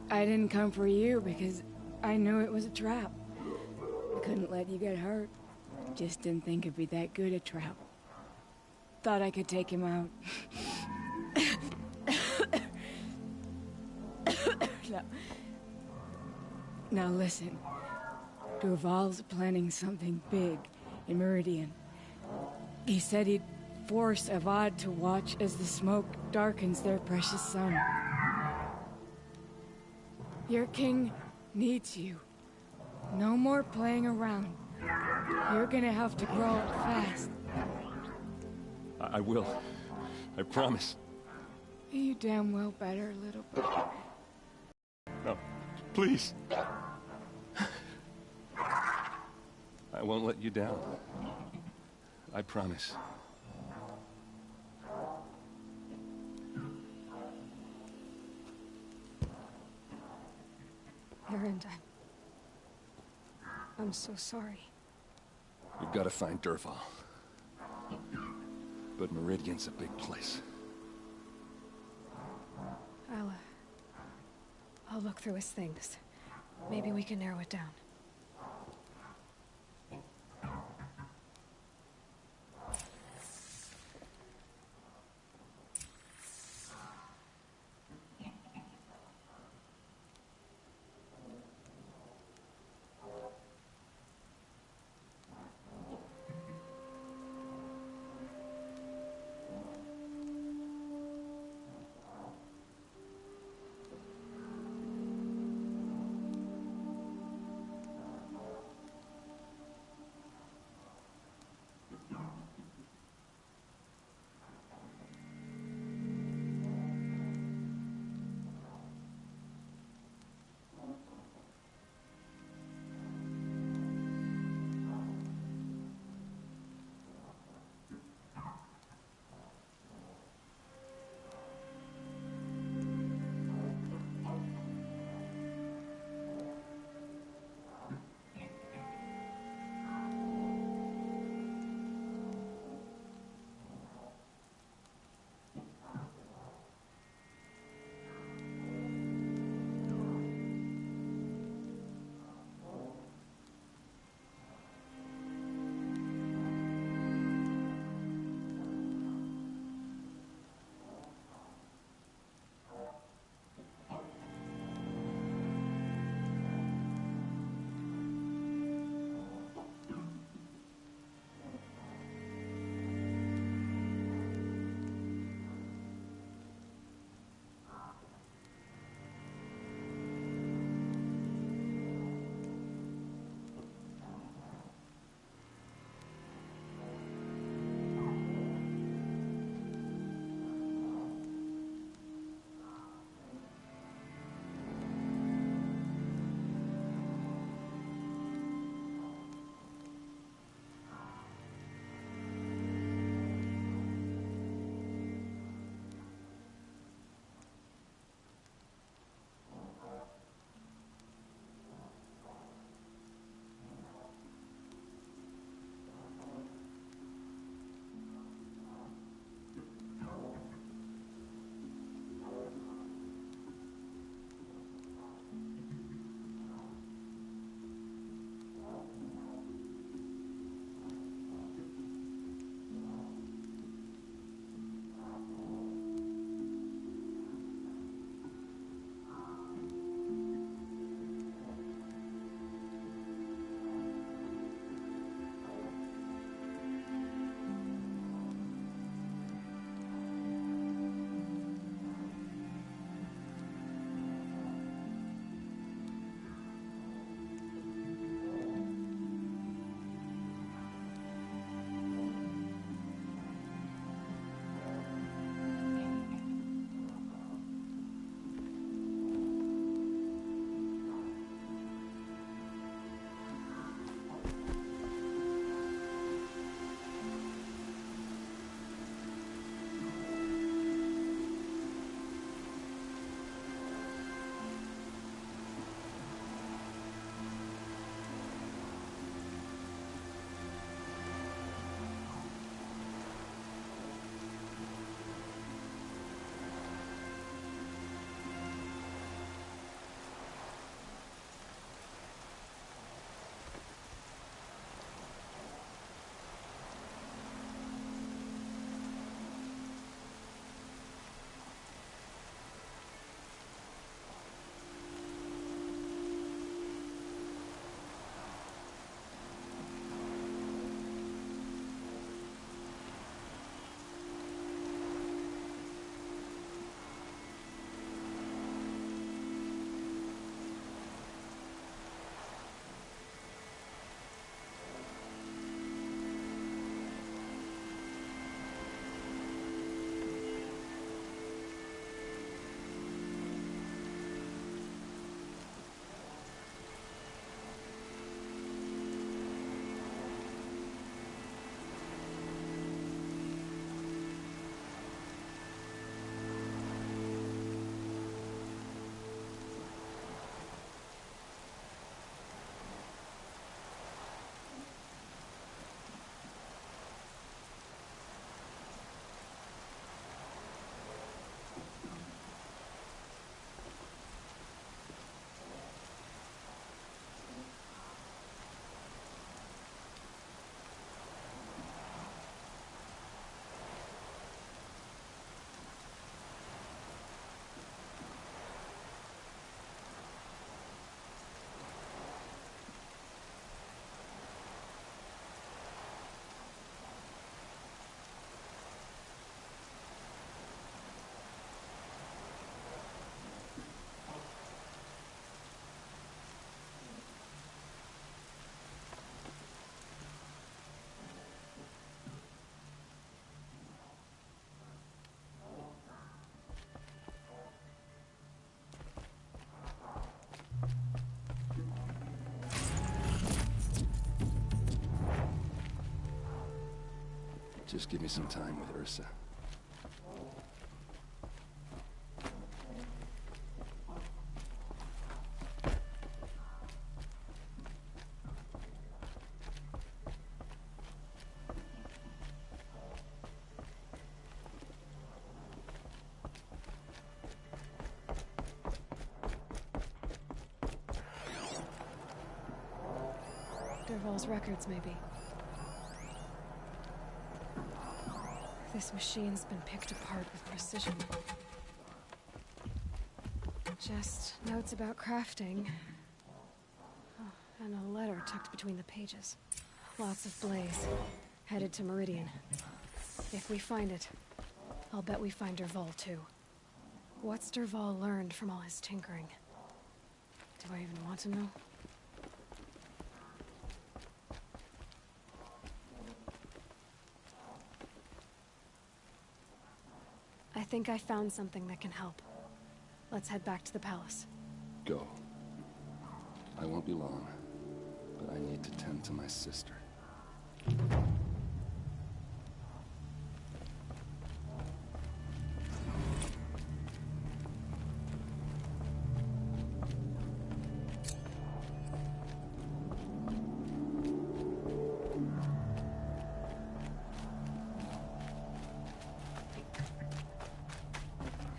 I didn't come for you because I knew it was a trap. I couldn't let you get hurt. Just didn't think it'd be that good a trap. Thought I could take him out. Now listen. Dervahl's planning something big in Meridian. He said he'd force Avad to watch as the smoke darkens their precious sun. Your king needs you. No more playing around. You're gonna have to grow up fast. I will. I promise. You damn well better, little boy. No, please. I won't let you down. I promise. Erend, I'm so sorry. We've got to find Dervahl. But Meridian's a big place. I'll look through his things. Maybe we can narrow it down. Just give me some time with Ursa. Dervahl's records, maybe. This machine's been picked apart with precision. Just notes about crafting. Oh, and a letter tucked between the pages. Lots of Blaze. Headed to Meridian. If we find it, I'll bet we find Dervahl too. What's Dervahl learned from all his tinkering? Do I even want to know? I think I found something that can help. Let's head back to the palace. Go. I won't be long, but I need to tend to my sister.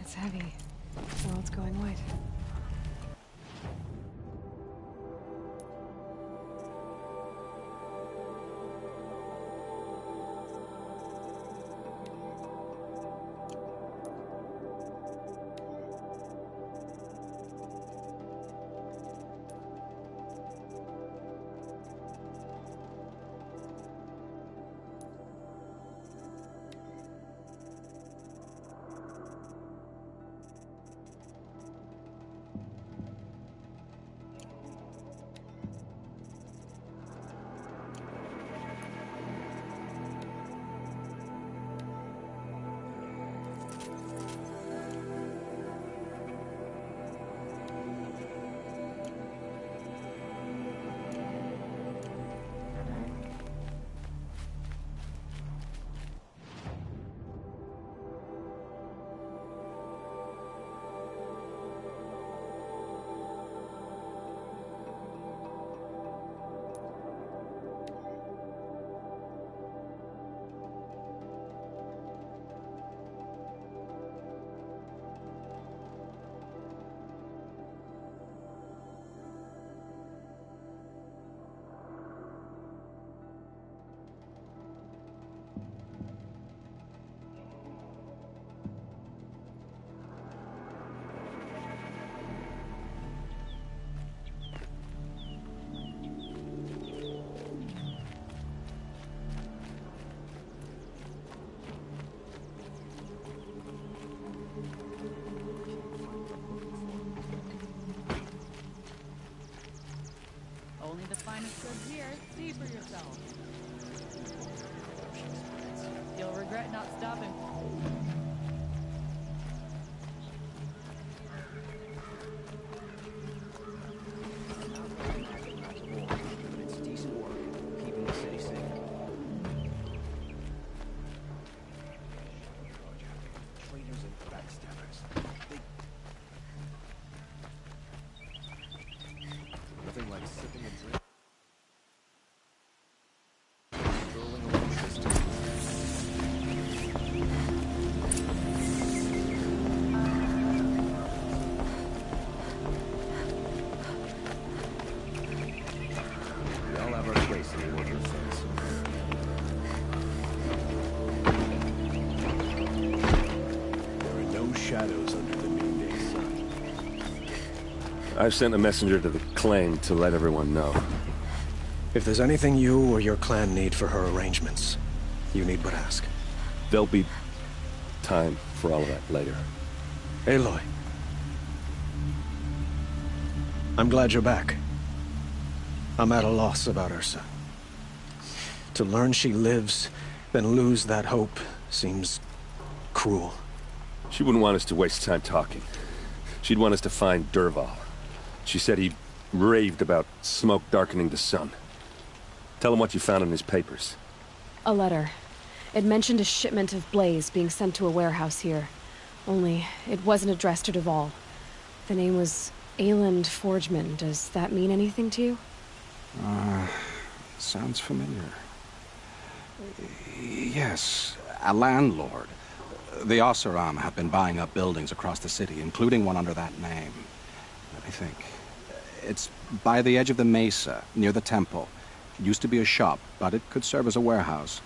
It's heavy. The world's going white. Only the finest goods here. See for yourself. You'll regret not stopping. It's decent work, keeping the city safe. Traitors and backstabbers. Nothing like sipping a drink. Strolling along this distance. We all have our place in the order of things. There are no shadows under the noonday sun. I've sent a messenger to the claim to let everyone know. If there's anything you or your clan need for her arrangements, you need but ask. There'll be time for all of that later. Aloy. I'm glad you're back. I'm at a loss about Ursa. To learn she lives, then lose that hope, seems cruel. She wouldn't want us to waste time talking. She'd want us to find Dervahl. She said he raved about smoke darkening the sun. Tell him what you found in his papers. A letter. It mentioned a shipment of blaze being sent to a warehouse here. Only, it wasn't addressed to Dervahl. The name was Ayland Forgeman. Does that mean anything to you? Sounds familiar. Yes, a landlord. The Oseram have been buying up buildings across the city, including one under that name. Let me think. It's by the edge of the mesa, near the temple. It used to be a shop, but it could serve as a warehouse.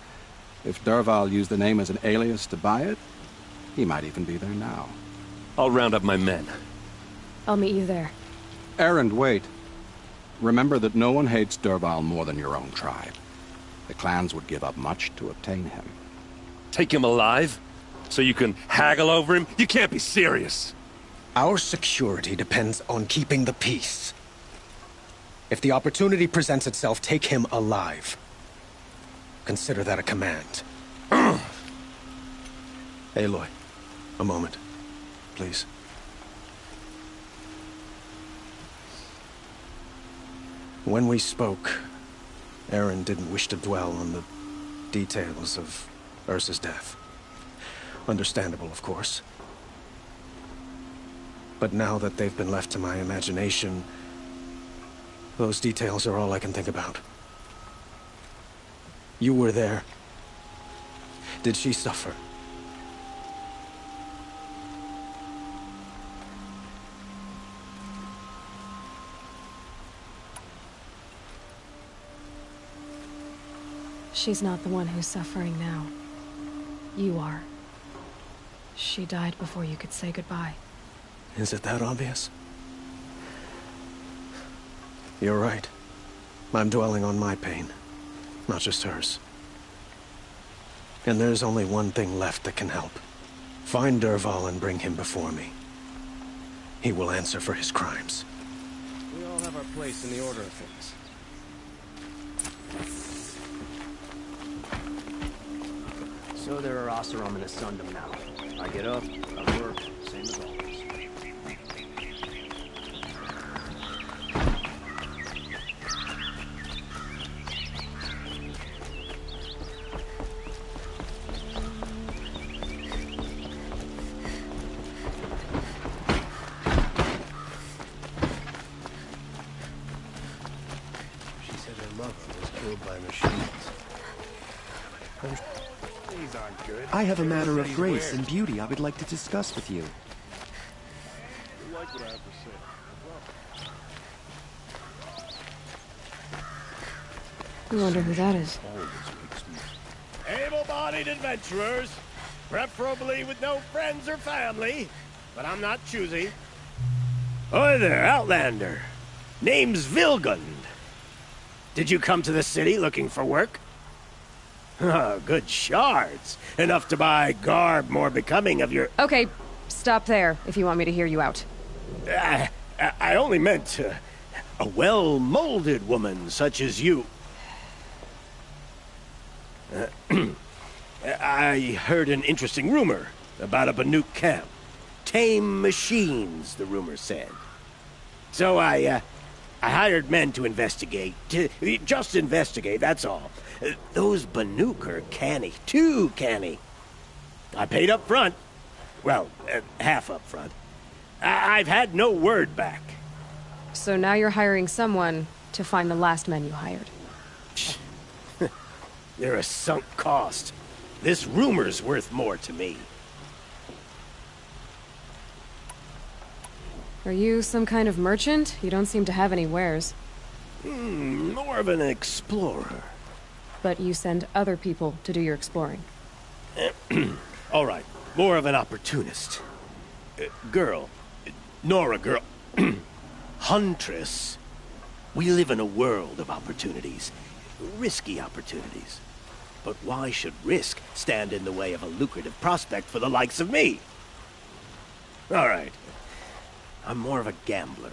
If Dervahl used the name as an alias to buy it, he might even be there now. I'll round up my men. I'll meet you there. Erend, wait. Remember that no one hates Dervahl more than your own tribe. The clans would give up much to obtain him. Take him alive? So you can haggle over him? You can't be serious. Our security depends on keeping the peace. If the opportunity presents itself, take him alive. Consider that a command. Aloy, a moment, please. When we spoke, Erend didn't wish to dwell on the details of Ursa's death. Understandable, of course. But now that they've been left to my imagination, those details are all I can think about. You were there. Did she suffer? She's not the one who's suffering now. You are. She died before you could say goodbye. Is it that obvious? You're right. I'm dwelling on my pain, not just hers. And there's only one thing left that can help. Find Dervahl and bring him before me. He will answer for his crimes. We all have our place in the order of things. So there are Oseram in Asundum now. I get up, I work, same as always. She said her mother was killed by machines. These aren't good. I have a matter of grace and beauty I would like to discuss with you. You like what I have to say? I wonder who that is. Able-bodied adventurers, preferably with no friends or family, but I'm not choosy. Oi there, Outlander. Name's Vilgund. Did you come to the city looking for work? Oh, good shards. Enough to buy garb more becoming of your... Okay, stop there if you want me to hear you out. I only meant a well-molded woman such as you. I heard an interesting rumor about a Banuk camp. Tame machines, the rumor said. So I hired men to investigate. Just investigate, that's all. Those Banuk are canny, too canny. I paid up front. Well, half up front. I've had no word back. So now you're hiring someone to find the last men you hired. They're a sunk cost. This rumor's worth more to me. Are you some kind of merchant? You don't seem to have any wares. More of an explorer. But you send other people to do your exploring. All right, more of an opportunist. Girl. Nora girl. Huntress. We live in a world of opportunities. Risky opportunities. But why should risk stand in the way of a lucrative prospect for the likes of me? All right. I'm more of a gambler.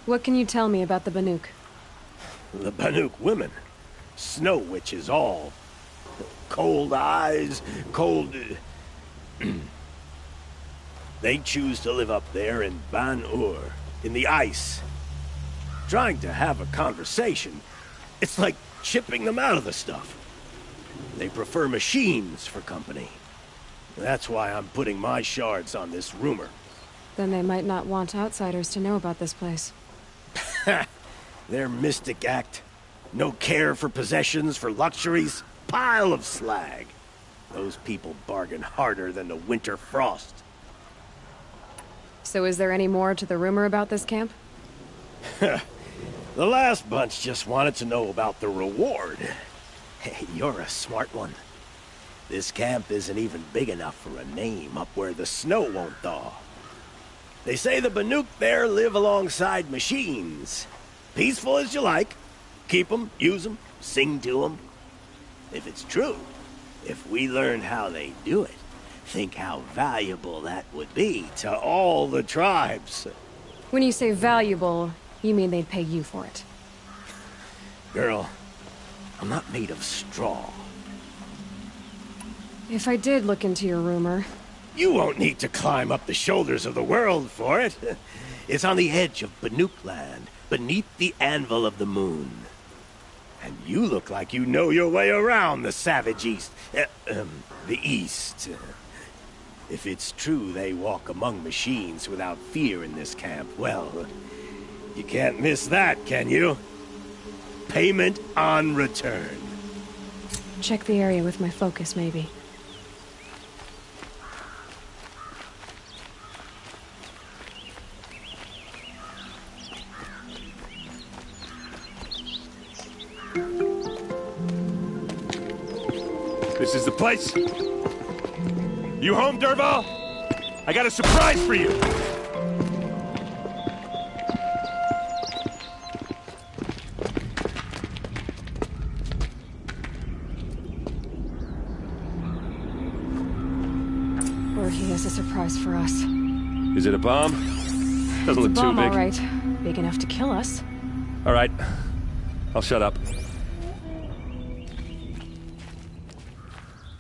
What can you tell me about the Banuk? The Banuk women. Snow witches all. Cold eyes, cold... They choose to live up there in Ban-Ur, in the ice. Trying to have a conversation. It's like chipping them out of the stuff. They prefer machines for company. That's why I'm putting my shards on this rumor. Then they might not want outsiders to know about this place. Their mystic act. No care for possessions, for luxuries. Pile of slag. Those people bargain harder than the winter frost. So is there any more to the rumor about this camp? The last bunch just wanted to know about the reward. Hey, you're a smart one. This camp isn't even big enough for a name up where the snow won't thaw. They say the Banuk there live alongside machines. Peaceful as you like. Keep them, use them, sing to them. If it's true, if we learned how they do it, think how valuable that would be to all the tribes. When you say valuable, you mean they'd pay you for it. Girl, I'm not made of straw. If I did look into your rumor... You won't need to climb up the shoulders of the world for it. It's on the edge of Banuk land, beneath the anvil of the moon. And you look like you know your way around the savage east. The east. If it's true they walk among machines without fear in this camp, well, you can't miss that, can you? Payment on return. Check the area with my focus, maybe. This is the place. You home, Dervahl? I got a surprise for you. Or he has a surprise for us. Is it a bomb? Doesn't look too big. All right. Big enough to kill us. All right. I'll shut up.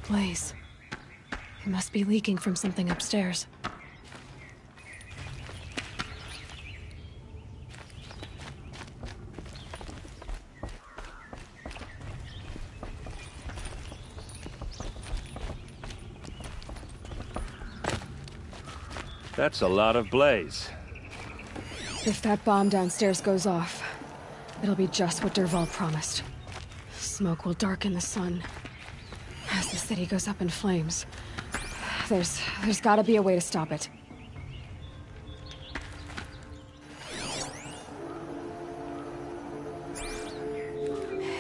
Blaze. It must be leaking from something upstairs. That's a lot of blaze. If that bomb downstairs goes off, it'll be just what Dervahl promised. Smoke will darken the sun. As the city goes up in flames, there's gotta be a way to stop it.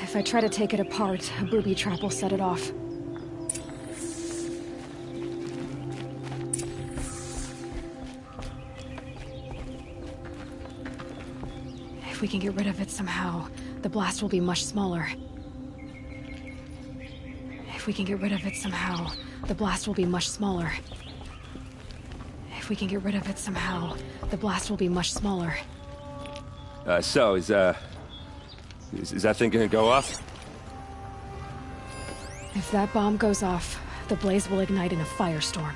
If I try to take it apart, a booby trap will set it off. If we can get rid of it somehow, the blast will be much smaller. If we can get rid of it somehow, the blast will be much smaller. If we can get rid of it somehow, the blast will be much smaller. So, is that thing gonna go off? If that bomb goes off, the blaze will ignite in a firestorm.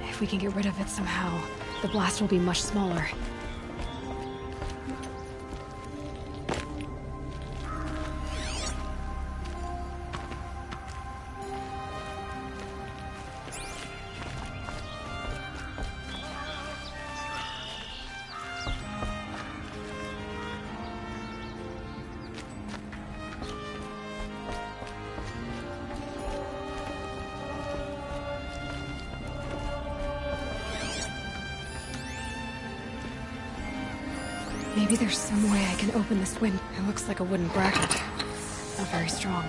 If we can get rid of it somehow, the blast will be much smaller. Maybe there's some way I can open this window. It looks like a wooden bracket. Not very strong.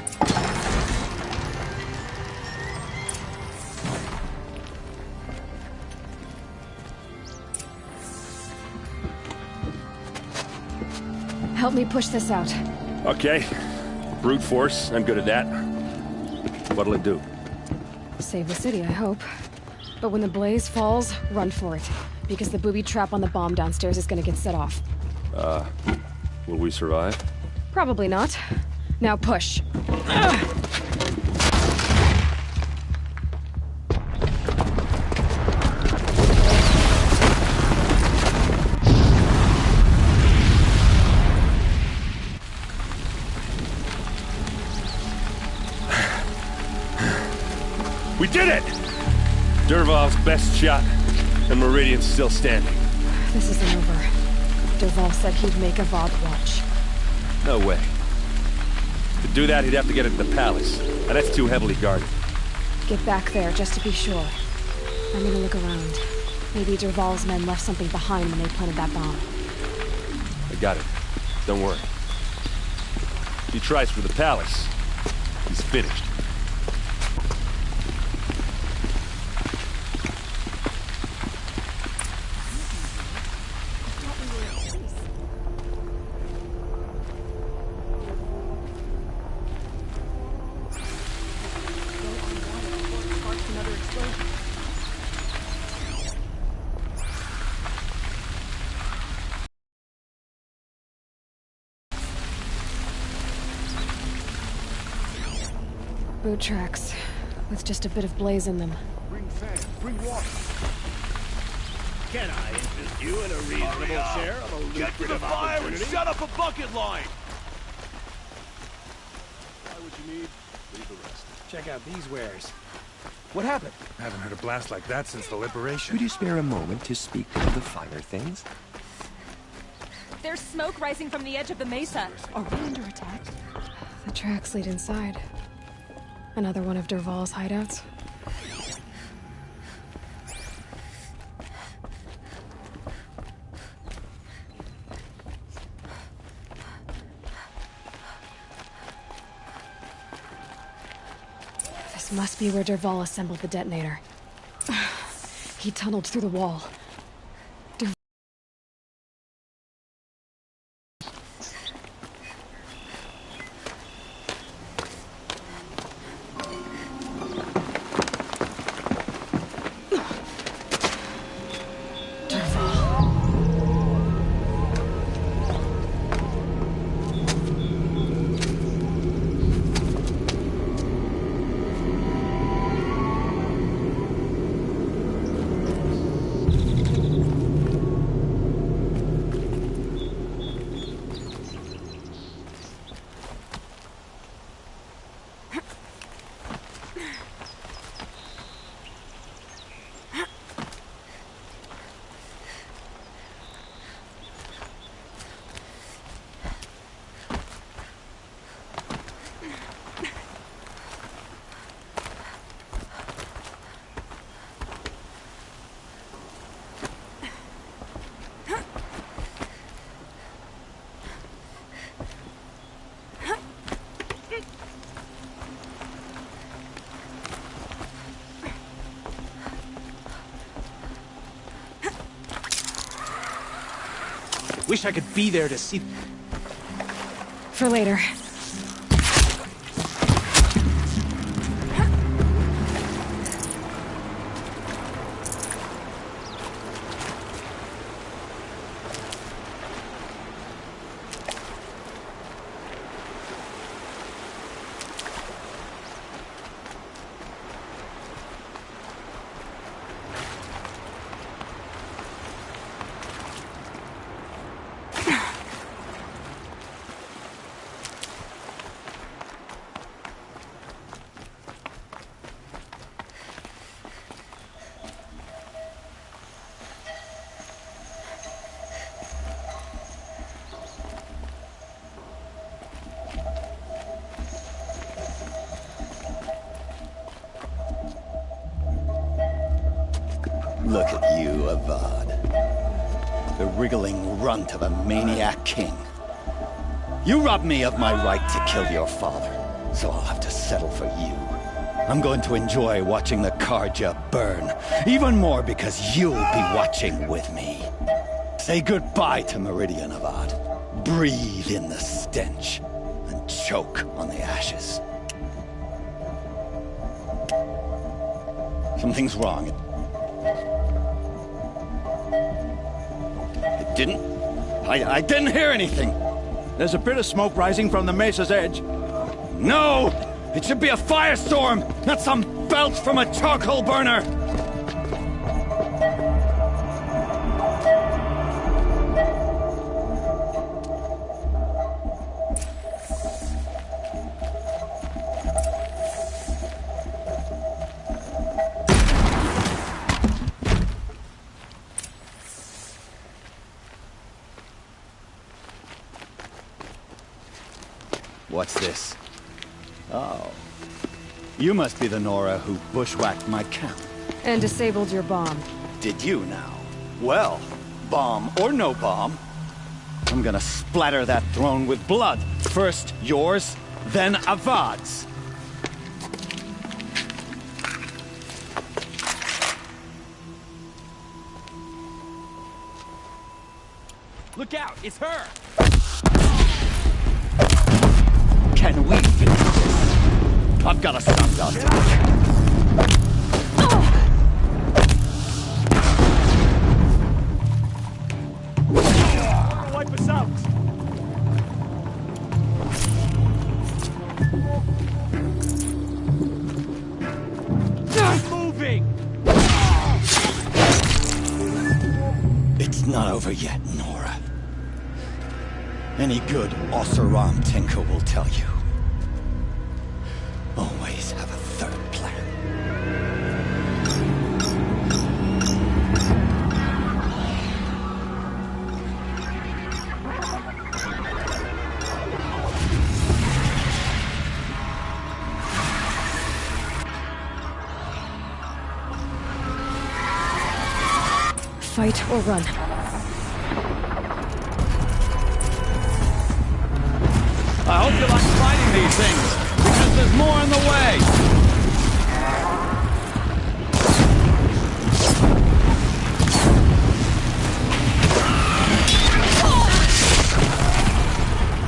Help me push this out. Okay. Brute force, I'm good at that. What'll it do? Save the city, I hope. But when the blaze falls, run for it. because the booby trap on the bomb downstairs is gonna get set off. Will we survive? Probably not. Now push. We did it! Dervahl's best shot, and Meridian's still standing. This isn't over. Dervahl said he'd make Avad watch. No way. To do that, he'd have to get into the palace, and that's too heavily guarded. Get back there, just to be sure. I'm gonna look around. Maybe Dervahl's men left something behind when they planted that bomb. I got it. Don't worry. If he tries for the palace, he's finished. Boot tracks, with just a bit of blaze in them. Bring fan, bring water. Can I interest you in a reasonable share of a lucrative opportunity? Set up a bucket line! Buy what you need, leave the rest. Check out these wares. What happened? I haven't heard a blast like that since the liberation. Could you spare a moment to speak of the finer things? There's smoke rising from the edge of the mesa. Are we under attack? The tracks lead inside. Another one of Dervahl's hideouts. This must be where Dervahl assembled the detonator. He tunneled through the wall. Wish I could be there to see... For later. Look at you, Avad. The wriggling runt of a maniac king. You robbed me of my right to kill your father, so I'll have to settle for you. I'm going to enjoy watching the Carja burn, even more because you'll be watching with me. Say goodbye to Meridian, Avad. Breathe in the stench, and choke on the ashes. Something's wrong. didn't. I didn't hear anything. There's a bit of smoke rising from the mesa's edge. No! It should be a firestorm, not some belch from a charcoal burner! What's this? Oh. You must be the Nora who bushwhacked my camp. And disabled your bomb. Did you now? Well, bomb or no bomb, I'm gonna splatter that throne with blood. First yours, then Avad's. Look out, it's her! Can we finish this? I've got a sundown to Wipe us out! Moving! It's not over yet, Nora. Any good Oseram tinker will tell you. Always have a third plan. Fight or run. I hope you like fighting these things, because there's more in the way!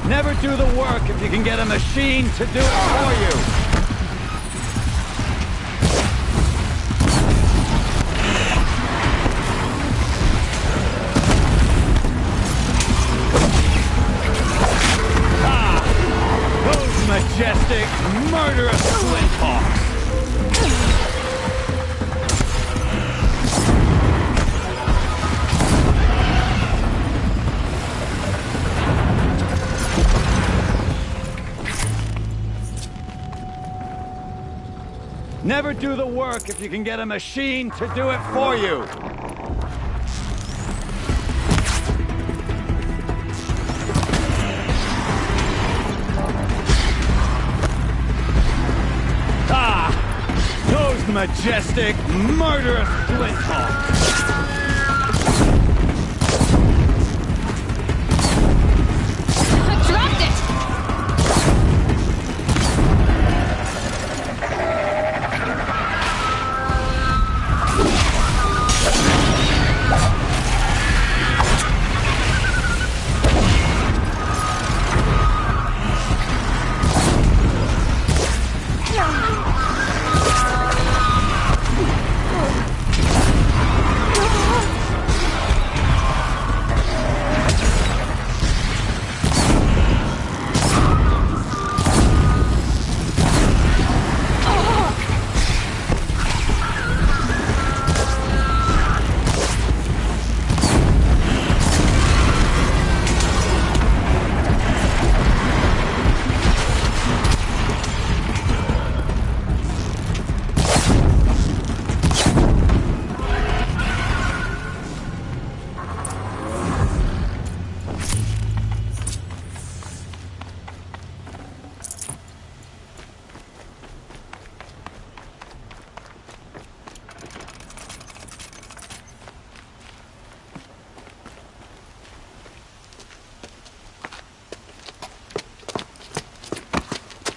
Never do the work if you can get a machine to do it for you! Majestic, murderous flinthawks! Never do the work if you can get a machine to do it for you! Majestic, murderous flinthawks! I dropped it!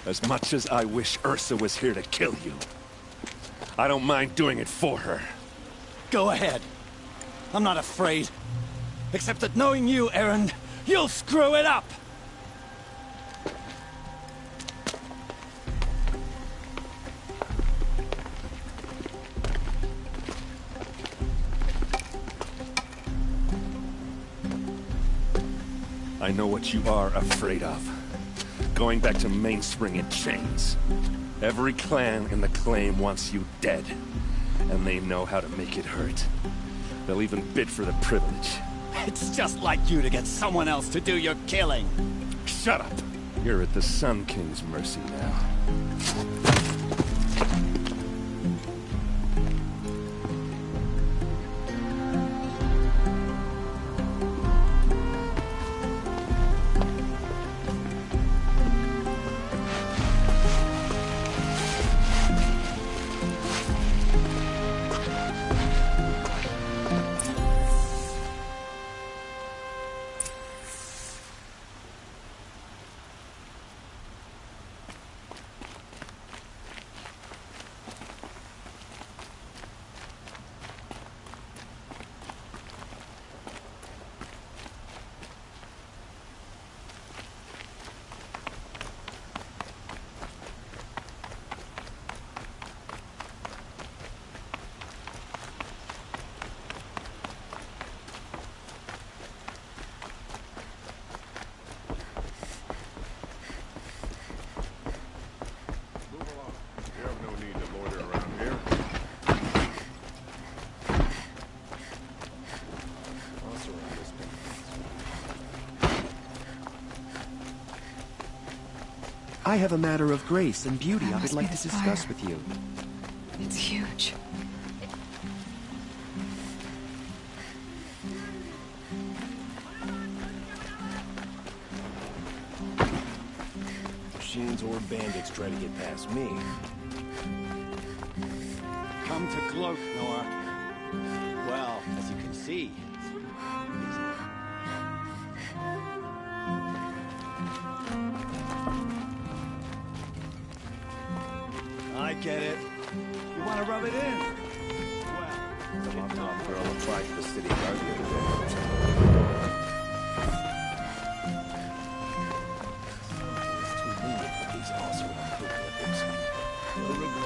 As much as I wish Ursa was here to kill you, I don't mind doing it for her. Go ahead. I'm not afraid. Except that knowing you, Erend, you'll screw it up! I know what you are afraid of. Going back to Mainspring in chains. Every clan in the claim wants you dead. And they know how to make it hurt. They'll even bid for the privilege. It's just like you to get someone else to do your killing. Shut up! You're at the Sun King's mercy now. I have a matter of grace and beauty I would like to discuss fire. with you. It's huge. Machines or bandits try to get past me. Come to gloat, Nor. Well, as you can see, I get it. You want to rub it in? Well, The laptop girl applied to the city guard the other day.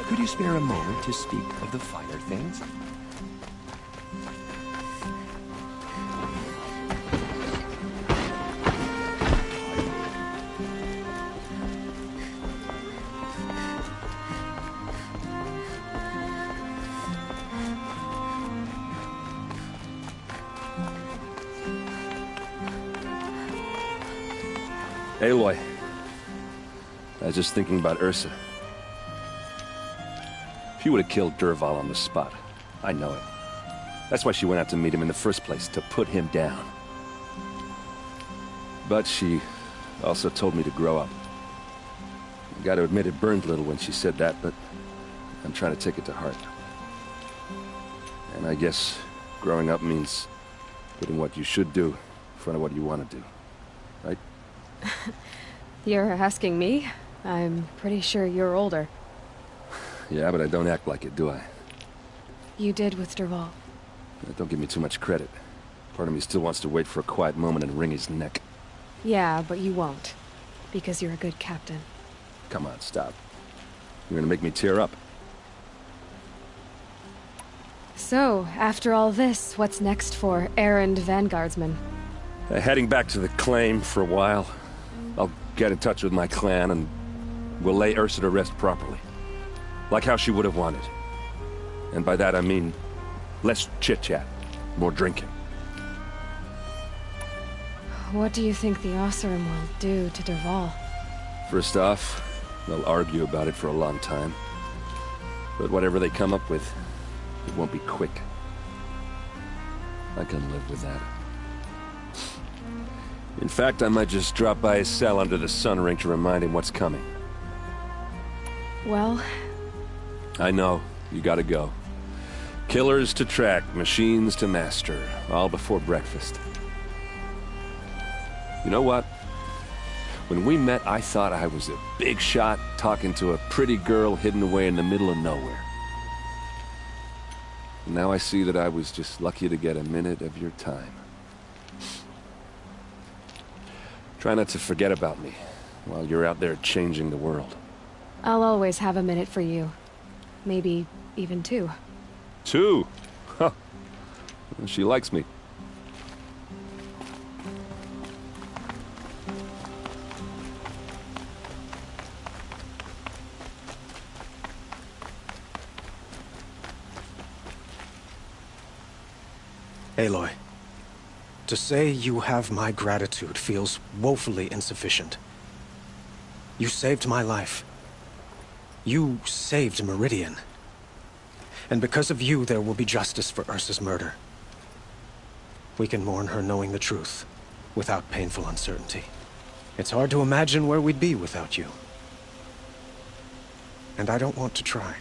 Could you spare a moment to speak of the finer things? Aloy. I was just thinking about Ursa. She would have killed Dervahl on the spot. I know it. That's why she went out to meet him in the first place, to put him down. But she also told me to grow up. I gotta admit it burned a little when she said that, but I'm trying to take it to heart. And I guess growing up means putting what you should do in front of what you want to do. Right? You're asking me? I'm pretty sure you're older. Yeah, but I don't act like it, do I? You did with Dervahl. Don't give me too much credit. Part of me still wants to wait for a quiet moment and wring his neck. Yeah, but you won't. Because you're a good captain. Come on, stop. You're gonna make me tear up. So, after all this, what's next for errand vanguardsman? Heading back to the claim for a while. I'll get in touch with my clan and we'll lay Ursa to rest properly. Like how she would have wanted. And by that I mean less chit-chat, more drinking. What do you think the Oseram will do to Dervahl? First off, they'll argue about it for a long time. But whatever they come up with, it won't be quick. I can live with that. In fact, I might just drop by his cell under the sun ring to remind him what's coming. Well... I know. You gotta go. Killers to track, machines to master. All before breakfast. You know what? When we met, I thought I was a big shot talking to a pretty girl hidden away in the middle of nowhere. And now I see that I was just lucky to get a minute of your time. Try not to forget about me while you're out there changing the world. I'll always have a minute for you. Maybe even two. Two? Huh. She likes me. Aloy, to say you have my gratitude feels woefully insufficient. You saved my life. You saved Meridian. And because of you, there will be justice for Ursa's murder. We can mourn her knowing the truth, without painful uncertainty. It's hard to imagine where we'd be without you. And I don't want to try.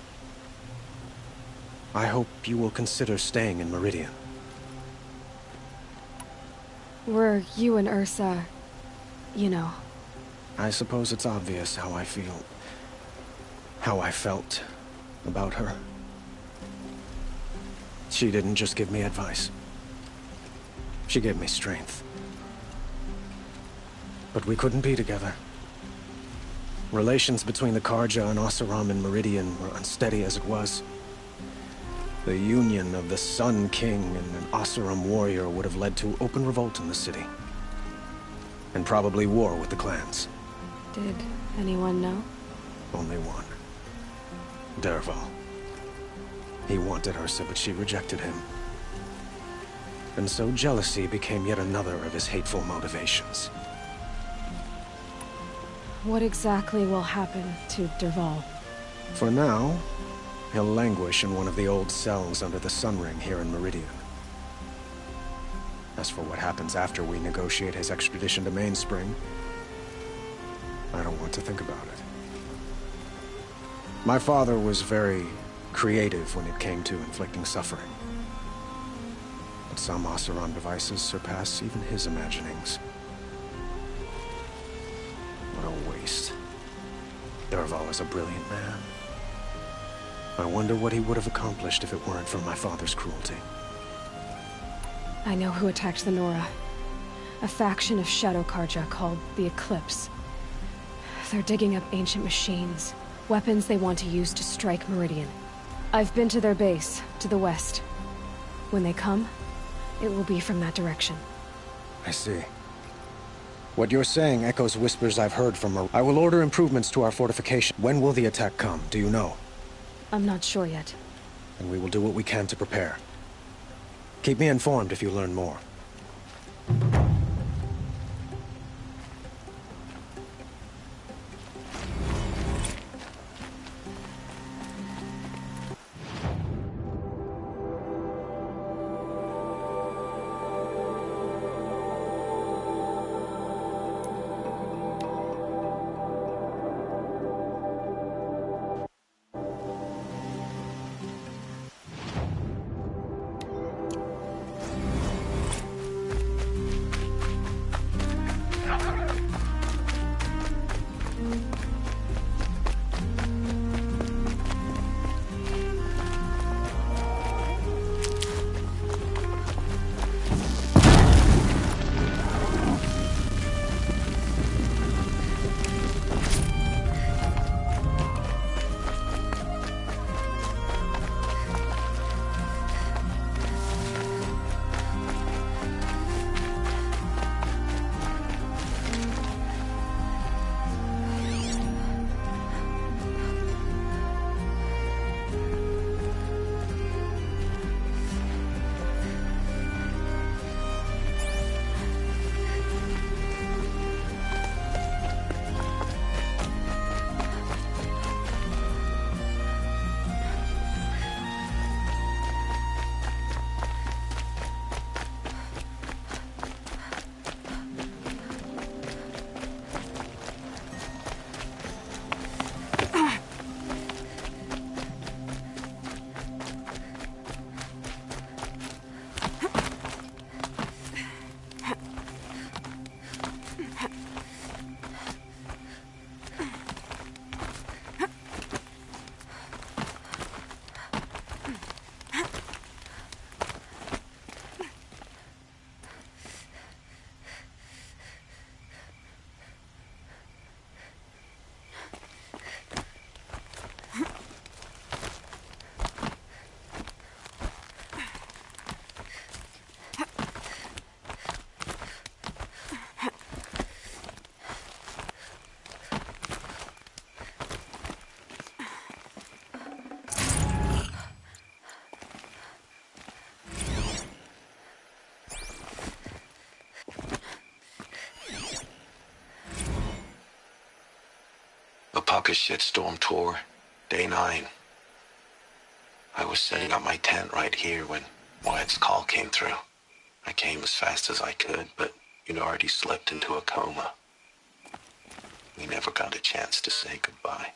I hope you will consider staying in Meridian. Were you and Ursa, you know? I suppose it's obvious how I feel. How I felt about her. She didn't just give me advice. She gave me strength. But we couldn't be together. Relations between the Carja and Oseram and Meridian were unsteady as it was. The union of the Sun King and an Oseram warrior would have led to open revolt in the city. And probably war with the clans. Did anyone know? Only one. Dervahl. He wanted Ursa, but she rejected him. And so jealousy became yet another of his hateful motivations. What exactly will happen to Dervahl? For now, he'll languish in one of the old cells under the Sun Ring here in Meridian. As for what happens after we negotiate his extradition to Mainspring, I don't want to think about it. My father was very creative when it came to inflicting suffering. But some Oseram devices surpass even his imaginings. What a waste. Dervahl is a brilliant man. I wonder what he would have accomplished if it weren't for my father's cruelty. I know who attacked the Nora. A faction of Shadow Carja called the Eclipse. They're digging up ancient machines. Weapons they want to use to strike Meridian. I've been to their base, to the west. When they come, it will be from that direction. I see. What you're saying echoes whispers I've heard from her. I will order improvements to our fortification. When will the attack come? Do you know? I'm not sure yet. And we will do what we can to prepare. Keep me informed if you learn more. Alpaca Shitstorm Tour, Day 9. I was setting up my tent right here when Wyatt's call came through. I came as fast as I could, but you'd already slipped into a coma. We never got a chance to say goodbye.